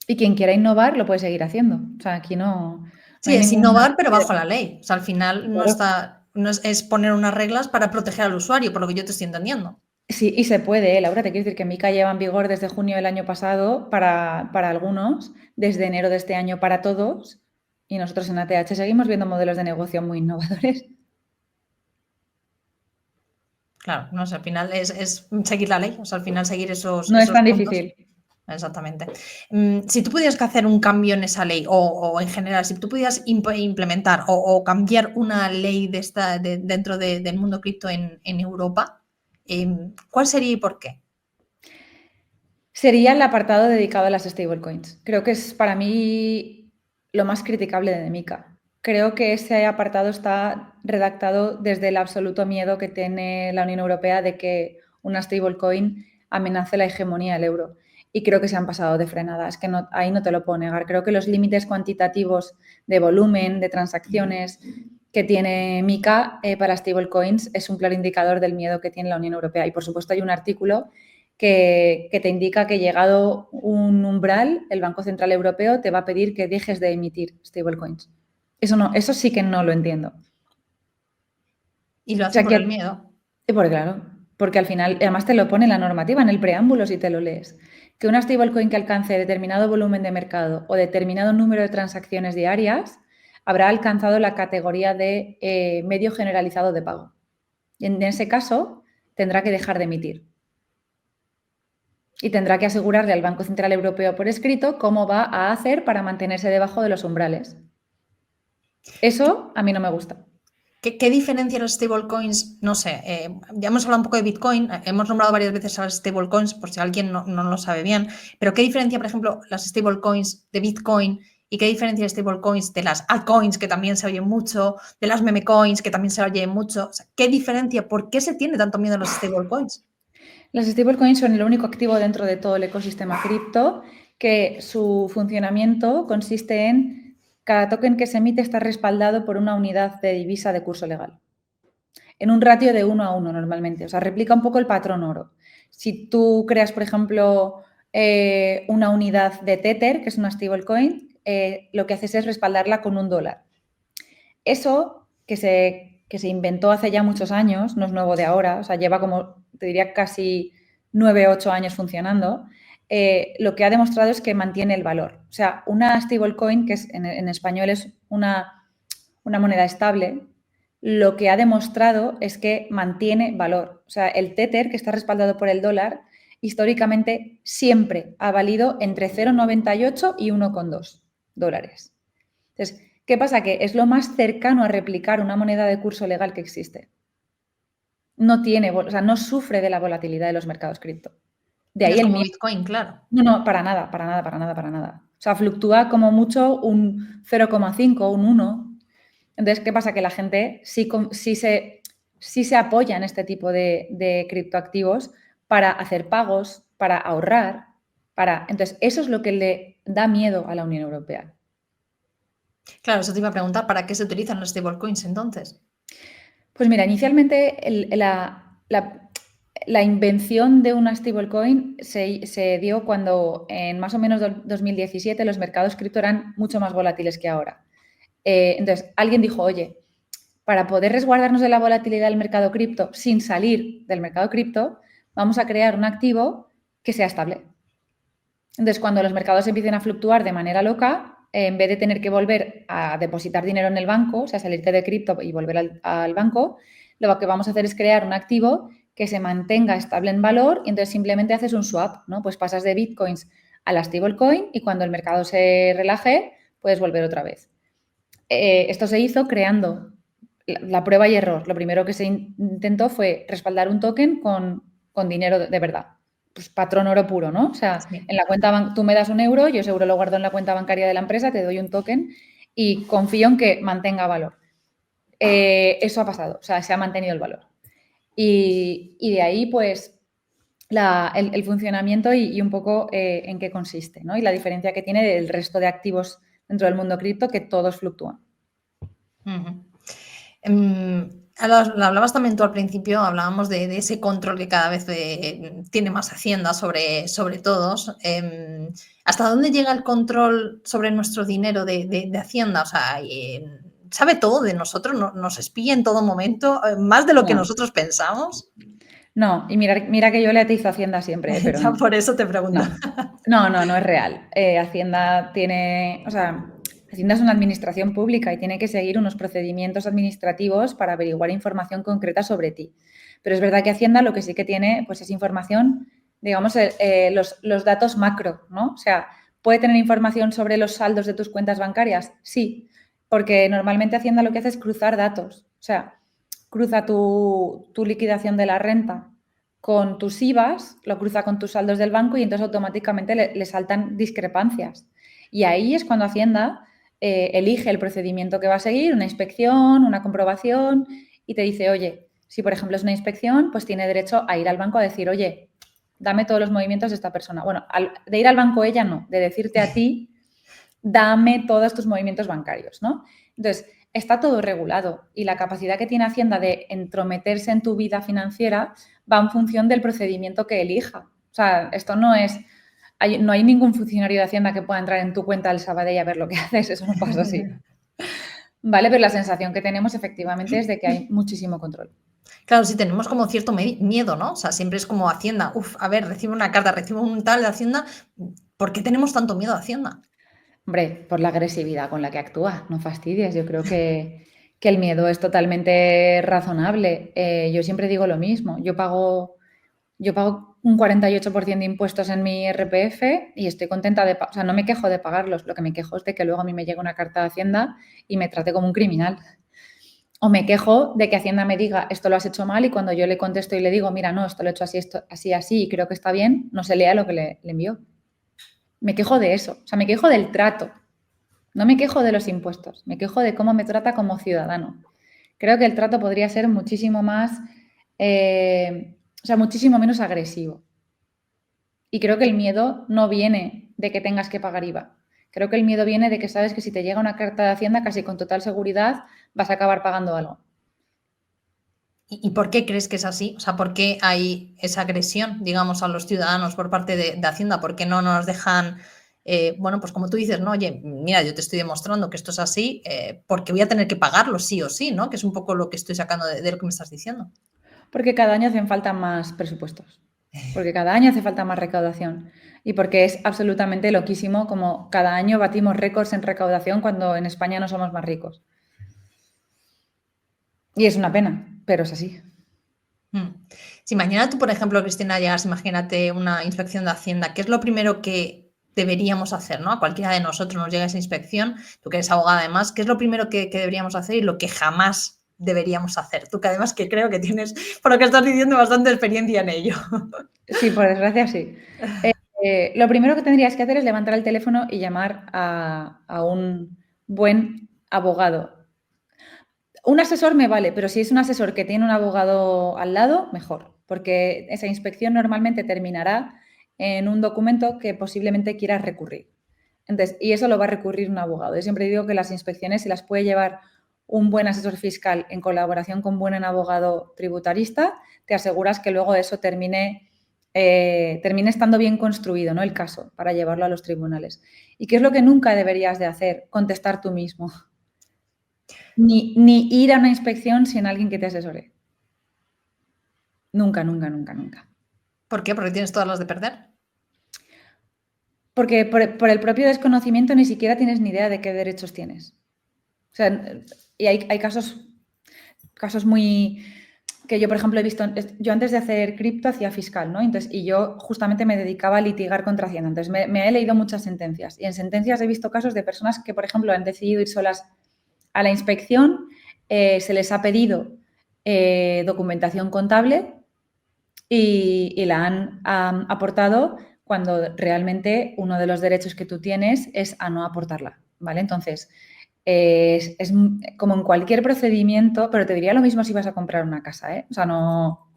Y quien quiera innovar lo puede seguir haciendo. O sea, aquí no... Sí, es innovar, pero bajo la ley. O sea, al final no está... No es poner unas reglas para proteger al usuario, por lo que yo te estoy entendiendo. Sí, y se puede, Laura. Te quiero decir que MiCA lleva en vigor desde junio del año pasado para algunos, desde enero de este año para todos, y nosotros en ATH seguimos viendo modelos de negocio muy innovadores. Claro, no sé, al final es seguir la ley, o sea, al final seguir esos... No es tan puntos. difícil. Exactamente. Si tú pudieras hacer un cambio en esa ley o en general, si tú pudieras implementar o cambiar una ley de esta dentro del mundo cripto en Europa, ¿Cuál sería y por qué? Sería el apartado dedicado a las stablecoins. Creo que es para mí lo más criticable de MiCA. Creo que ese apartado está redactado desde el absoluto miedo que tiene la Unión Europea de que una stablecoin amenace la hegemonía del euro. Y creo que se han pasado de frenada. Es que no, ahí no te lo puedo negar. Creo que los límites cuantitativos de volumen, de transacciones que tiene MiCA para stablecoins es un claro indicador del miedo que tiene la Unión Europea. Y, por supuesto, hay un artículo que te indica que llegado un umbral, el Banco Central Europeo te va a pedir que dejes de emitir stablecoins. Eso sí que no lo entiendo. Y lo hace por el miedo. Claro, porque al final, además te lo pone en la normativa, en el preámbulo, si te lo lees, que una stablecoin que alcance determinado volumen de mercado o determinado número de transacciones diarias habrá alcanzado la categoría de medio generalizado de pago. Y en ese caso, tendrá que dejar de emitir. Y tendrá que asegurarle al Banco Central Europeo por escrito cómo va a hacer para mantenerse debajo de los umbrales. Eso a mí no me gusta. ¿Qué diferencia los stablecoins? No sé, ya hemos hablado un poco de Bitcoin, hemos nombrado varias veces a las stablecoins, por si alguien no lo sabe bien, pero ¿qué diferencia, por ejemplo, las stablecoins de Bitcoin y qué diferencia de stablecoins de las altcoins, que también se oyen mucho, de las meme coins, que también se oyen mucho? O sea, ¿qué diferencia? ¿Por qué se tiene tanto miedo a los stablecoins? Las stablecoins son el único activo dentro de todo el ecosistema cripto que su funcionamiento consiste en cada token que se emite está respaldado por una unidad de divisa de curso legal. En un ratio de 1 a 1 normalmente. O sea, replica un poco el patrón oro. Si tú creas, por ejemplo, una unidad de Tether, que es una stablecoin, lo que haces es respaldarla con $1. Eso que se inventó hace ya muchos años, no es nuevo de ahora, o sea, lleva como, te diría, casi 9 o 8 años funcionando, lo que ha demostrado es que mantiene el valor. O sea, una stablecoin, que es, en español es una moneda estable, lo que ha demostrado es que mantiene valor. O sea, el Tether, que está respaldado por el dólar, históricamente siempre ha valido entre 0,98 y 1,2 dólares. Entonces, ¿qué pasa? Que es lo más cercano a replicar una moneda de curso legal que existe. No tiene, o sea, no sufre de la volatilidad de los mercados cripto. De ahí no es el como miedo. Bitcoin, claro. No, para nada. O sea, fluctúa como mucho un 0,5, un 1. Entonces, ¿qué pasa? Que la gente sí se apoya en este tipo de criptoactivos para hacer pagos, para ahorrar, Entonces, eso es lo que le da miedo a la Unión Europea. Claro, eso te iba a preguntar, ¿para qué se utilizan los stablecoins entonces? Pues mira, inicialmente la invención de una stablecoin se dio cuando en más o menos 2017 los mercados cripto eran mucho más volátiles que ahora. Entonces, alguien dijo, oye, para poder resguardarnos de la volatilidad del mercado cripto sin salir del mercado cripto, vamos a crear un activo que sea estable. Entonces, cuando los mercados empiecen a fluctuar de manera loca, en vez de tener que volver a depositar dinero en el banco, o sea, salirte de cripto y volver al banco, lo que vamos a hacer es crear un activo que se mantenga estable en valor y entonces simplemente haces un swap, ¿no? Pues pasas de bitcoins a la stablecoin y cuando el mercado se relaje, puedes volver otra vez. Esto se hizo creando la prueba y error. Lo primero que se intentó fue respaldar un token con dinero de verdad. Pues patrón oro puro, ¿no? O sea, Sí. en la cuenta tú me das €1, yo ese euro lo guardo en la cuenta bancaria de la empresa, te doy un token y confío en que mantenga valor. Eso ha pasado, o sea, se ha mantenido el valor. Y de ahí, pues, el funcionamiento y un poco en qué consiste, ¿no? Y la diferencia que tiene del resto de activos dentro del mundo cripto, que todos fluctúan. Hablabas también tú al principio, hablábamos de ese control que cada vez tiene más Hacienda sobre todos. ¿Hasta dónde llega el control sobre nuestro dinero de Hacienda? O sea, ¿sabe todo de nosotros? ¿Nos espía en todo momento? ¿Más de lo que nosotros pensamos? No, y mira que yo le atizo a Hacienda siempre, pero Ya no. por eso te pregunto. No es real. Hacienda Hacienda es una administración pública y tiene que seguir unos procedimientos administrativos para averiguar información concreta sobre ti. Pero es verdad que Hacienda lo que sí que tiene, pues es información, digamos, los datos macro, ¿no? O sea, ¿puede tener información sobre los saldos de tus cuentas bancarias? Sí, porque normalmente Hacienda lo que hace es cruzar datos. O sea, cruza tu liquidación de la renta con tus IVAs, lo cruza con tus saldos del banco y entonces automáticamente le saltan discrepancias. Y ahí es cuando Hacienda elige el procedimiento que va a seguir, una inspección, una comprobación, y te dice, oye, si por ejemplo es una inspección, pues tiene derecho a ir al banco a decir, oye, dame todos los movimientos de esta persona. Bueno, de ir al banco ella no, de decirte a ti, dame todos tus movimientos bancarios, ¿no? Entonces, está todo regulado y la capacidad que tiene Hacienda de entrometerse en tu vida financiera va en función del procedimiento que elija. O sea, esto no es... no hay ningún funcionario de Hacienda que pueda entrar en tu cuenta del Sabadell a ver lo que haces, eso no pasa así. Vale, pero la sensación que tenemos efectivamente es de que hay muchísimo control. Claro, sí, tenemos como cierto miedo, ¿no? O sea, siempre es como Hacienda, a ver, recibo una carta, recibo un tal de Hacienda, ¿por qué tenemos tanto miedo a Hacienda? Hombre, por la agresividad con la que actúa, no fastidies, yo creo que el miedo es totalmente razonable. Yo siempre digo lo mismo, yo pago un 48% de impuestos en mi IRPF y estoy contenta o sea, no me quejo de pagarlos, lo que me quejo es de que luego a mí me llegue una carta de Hacienda y me trate como un criminal. O me quejo de que Hacienda me diga, esto lo has hecho mal, y cuando yo le contesto y le digo, mira, no, esto lo he hecho así, esto, así, así, y creo que está bien, no se lea lo que le envió. Me quejo de eso, o sea, me quejo del trato. No me quejo de los impuestos, me quejo de cómo me trata como ciudadano. Creo que el trato podría ser muchísimo más, o sea, muchísimo menos agresivo. Y creo que el miedo no viene de que tengas que pagar IVA. Creo que el miedo viene de que sabes que si te llega una carta de Hacienda, casi con total seguridad vas a acabar pagando algo. ¿Y por qué crees que es así? O sea, ¿por qué hay esa agresión, digamos, a los ciudadanos por parte de Hacienda? ¿Por qué no nos dejan, bueno, pues como tú dices, no, oye, mira, yo te estoy demostrando que esto es así, porque voy a tener que pagarlo sí o sí, ¿no? Que es un poco lo que estoy sacando de lo que me estás diciendo. Porque cada año hacen falta más presupuestos. Porque cada año hace falta más recaudación. Y porque es absolutamente loquísimo como cada año batimos récords en recaudación cuando en España no somos más ricos. Y es una pena, pero es así. Si mañana tú, por ejemplo, Cristina, llegas, imagínate una inspección de Hacienda, ¿qué es lo primero que deberíamos hacer, ¿no? A cualquiera de nosotros nos llega esa inspección, tú que eres abogada además, ¿qué es lo primero que deberíamos hacer y lo que jamás deberíamos hacer? Tú que además que creo que tienes, por lo que estás diciendo, bastante experiencia en ello. Sí, por desgracia sí. Lo primero que tendrías que hacer es levantar el teléfono y llamar a un buen abogado. Un asesor me vale, pero si es un asesor que tiene un abogado al lado, mejor, porque esa inspección normalmente terminará en un documento que posiblemente quieras recurrir. Entonces, y eso lo va a recurrir un abogado. Yo siempre digo que las inspecciones se las puede llevar un buen asesor fiscal en colaboración con un buen abogado tributarista, te aseguras que luego eso termine estando bien construido, ¿no? El caso para llevarlo a los tribunales. ¿Y qué es lo que nunca deberías de hacer? Contestar tú mismo. Ni ir a una inspección sin alguien que te asesore. Nunca, nunca, nunca, nunca. ¿Por qué? Porque tienes todas las de perder. Porque por el propio desconocimiento ni siquiera tienes ni idea de qué derechos tienes. O sea, y hay casos muy... que yo, por ejemplo, he visto... Yo antes de hacer cripto hacía fiscal, ¿no? Entonces, y yo justamente me dedicaba a litigar contra Hacienda. Entonces, me he leído muchas sentencias. Y en sentencias he visto casos de personas que, por ejemplo, han decidido ir solas a la inspección, se les ha pedido documentación contable y la han aportado cuando realmente uno de los derechos que tú tienes es a no aportarla, ¿vale? Entonces, es como en cualquier procedimiento, pero te diría lo mismo si vas a comprar una casa, ¿eh? O sea, no...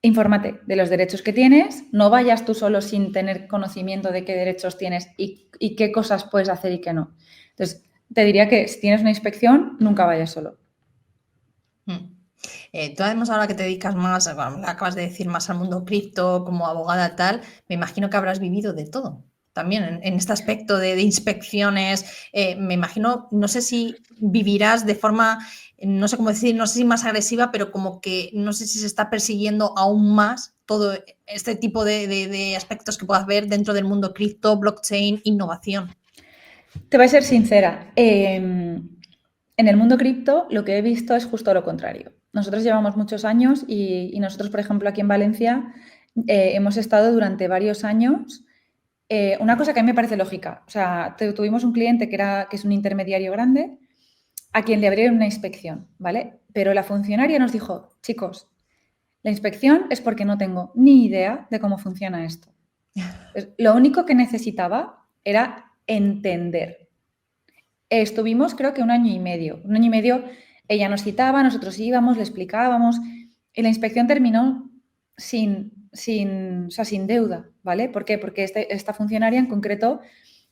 Infórmate de los derechos que tienes, no vayas tú solo sin tener conocimiento de qué derechos tienes y qué cosas puedes hacer y qué no. Entonces, te diría que si tienes una inspección, nunca vayas solo. Tú además ahora que te dedicas más, bueno, acabas de decir más al mundo cripto, como abogada tal, me imagino que habrás vivido de todo. También en este aspecto de inspecciones, me imagino, no sé si vivirás de forma, no sé cómo decir, no sé si más agresiva, pero como que no sé si se está persiguiendo aún más todo este tipo de aspectos que puedas ver dentro del mundo cripto, blockchain, innovación. Te voy a ser sincera. En el mundo cripto lo que he visto es justo lo contrario. Nosotros llevamos muchos años y nosotros, por ejemplo, aquí en Valencia hemos estado durante varios años. Una cosa que a mí me parece lógica. O sea, tuvimos un cliente que es un intermediario grande a quien le abrieron una inspección, ¿vale? Pero la funcionaria nos dijo, chicos, La inspección es porque no tengo ni idea de cómo funciona esto. Lo único que necesitaba era entender. Estuvimos creo que un año y medio. Un año y medio ella nos citaba, nosotros íbamos, le explicábamos y la inspección terminó sin deuda, ¿vale? ¿Por qué? Porque esta funcionaria en concreto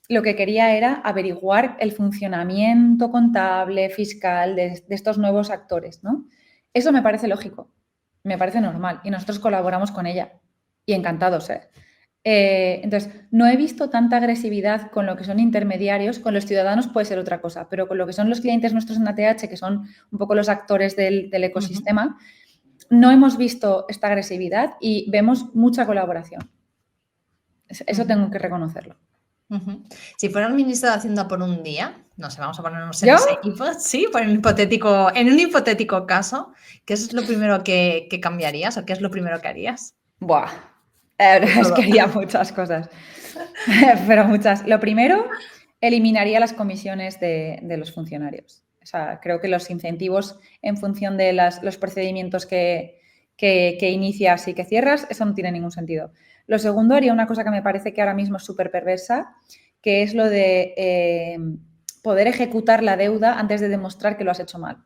lo que quería era averiguar el funcionamiento contable, fiscal de estos nuevos actores, ¿no? Eso me parece lógico, me parece normal y nosotros colaboramos con ella y encantados, ¿eh? Entonces, no he visto tanta agresividad con lo que son intermediarios, con los ciudadanos puede ser otra cosa, pero con lo que son los clientes nuestros en ATH, que son un poco los actores del ecosistema, no hemos visto esta agresividad y vemos mucha colaboración. Eso tengo que reconocerlo. Si fueras ministra de Hacienda por un día, no sé, vamos a ponernos en ¿Yo? ese equipo, sí, en un hipotético caso, ¿qué es lo primero que cambiarías o qué es lo primero que harías? Buah, es que haría muchas cosas, pero muchas. Lo primero, eliminaría las comisiones de los funcionarios. O sea, creo que los incentivos en función de los procedimientos que inicias y que cierras, eso no tiene ningún sentido. Lo segundo, haría una cosa que me parece que ahora mismo es súper perversa, que es lo de poder ejecutar la deuda antes de demostrar que lo has hecho mal.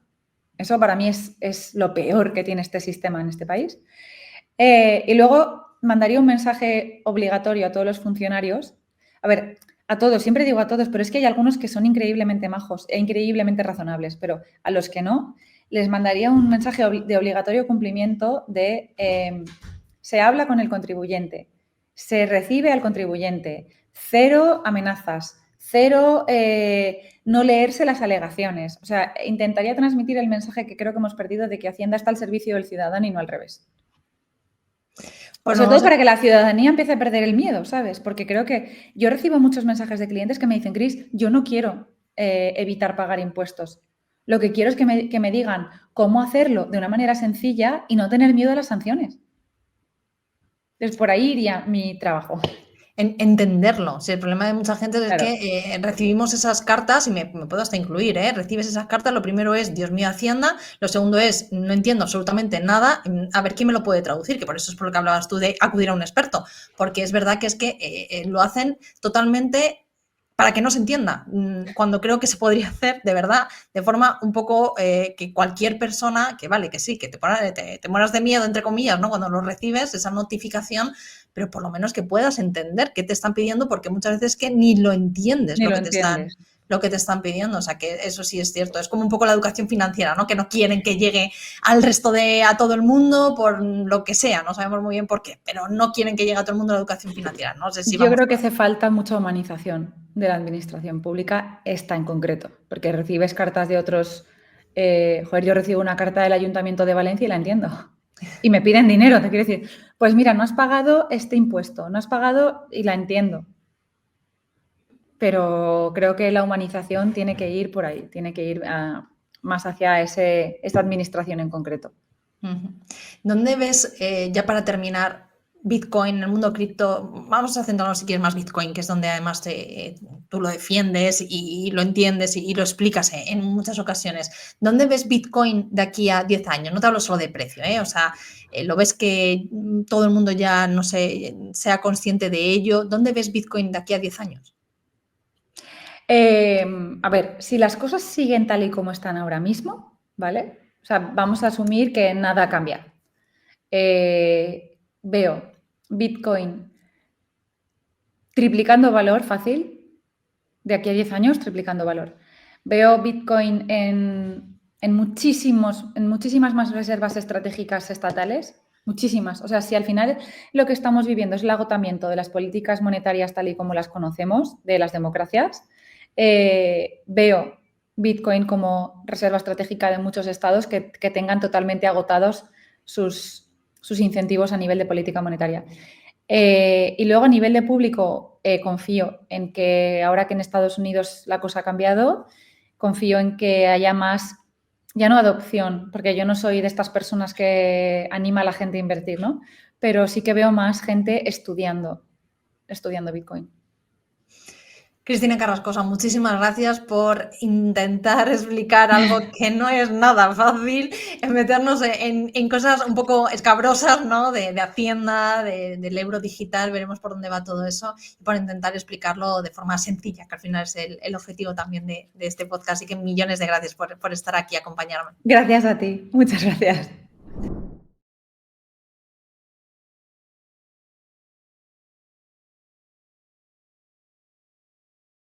Eso para mí es lo peor que tiene este sistema en este país. Y luego mandaría un mensaje obligatorio a todos los funcionarios. A ver, a todos, siempre digo a todos, pero es que hay algunos que son increíblemente majos e increíblemente razonables, pero a los que no, les mandaría un mensaje de obligatorio cumplimiento de se habla con el contribuyente, se recibe al contribuyente, 0 amenazas, 0 no leerse las alegaciones. O sea, intentaría transmitir el mensaje que creo que hemos perdido de que Hacienda está al servicio del ciudadano y no al revés. Bueno, sobre todo para que la ciudadanía empiece a perder el miedo, ¿sabes? Porque creo que yo recibo muchos mensajes de clientes que me dicen, Cris, yo no quiero evitar pagar impuestos. Lo que quiero es que me digan cómo hacerlo de una manera sencilla y no tener miedo a las sanciones. Entonces, por ahí iría mi trabajo. Entenderlo. Si el problema de mucha gente es que recibimos esas cartas, y me puedo hasta incluir, recibes esas cartas, lo primero es, Dios mío, Hacienda, lo segundo es, no entiendo absolutamente nada, a ver quién me lo puede traducir, que por eso es por lo que hablabas tú de acudir a un experto, porque es verdad que es que lo hacen totalmente para que no se entienda, cuando creo que se podría hacer de verdad, de forma un poco que cualquier persona, que vale, que sí, que te mueras de miedo, entre comillas, ¿no? Cuando lo recibes, esa notificación, pero por lo menos que puedas entender qué te están pidiendo, porque muchas veces que ni lo entiendes, lo que te están pidiendo. O sea, que eso sí es cierto. Es como un poco la educación financiera, ¿no? Que no quieren que llegue a todo el mundo por lo que sea. No sabemos muy bien por qué, pero no quieren que llegue a todo el mundo la educación financiera. No sé si yo creo que hace falta mucha humanización de la administración pública, esta en concreto, porque recibes cartas de otros... yo recibo una carta del Ayuntamiento de Valencia y la entiendo. Y me piden dinero, te quiero decir, pues mira, no has pagado este impuesto, no has pagado y la entiendo. Pero creo que la humanización tiene que ir por ahí, tiene que ir más hacia esta administración en concreto. ¿Dónde ves, ya para terminar, Bitcoin, en el mundo cripto? Vamos a centrarnos si quieres más Bitcoin, que es donde además tú lo defiendes y lo entiendes y lo explicas en muchas ocasiones. ¿Dónde ves Bitcoin de aquí a 10 años? No te hablo solo de precio, o sea, ¿lo ves que todo el mundo ya, no sé, sea consciente de ello? ¿Dónde ves Bitcoin de aquí a 10 años? A ver, si las cosas siguen tal y como están ahora mismo, ¿vale? O sea, vamos a asumir que nada cambia. Veo Bitcoin triplicando valor fácil, de aquí a 10 años triplicando valor. Veo Bitcoin en muchísimas más reservas estratégicas estatales, muchísimas. O sea, si al final lo que estamos viviendo es el agotamiento de las políticas monetarias tal y como las conocemos, de las democracias, veo Bitcoin como reserva estratégica de muchos estados que tengan totalmente agotados sus incentivos a nivel de política monetaria. Y luego a nivel de público confío en que ahora que en Estados Unidos la cosa ha cambiado, confío en que haya más, ya no adopción, porque yo no soy de estas personas que anima a la gente a invertir, ¿no? Pero sí que veo más gente estudiando Bitcoin. Cristina Carrascosa, muchísimas gracias por intentar explicar algo que no es nada fácil, en meternos en cosas un poco escabrosas, ¿no? De Hacienda, del euro digital, veremos por dónde va todo eso, y por intentar explicarlo de forma sencilla, que al final es el objetivo también de este podcast. Así que millones de gracias por estar aquí y acompañarme. Gracias a ti, muchas gracias.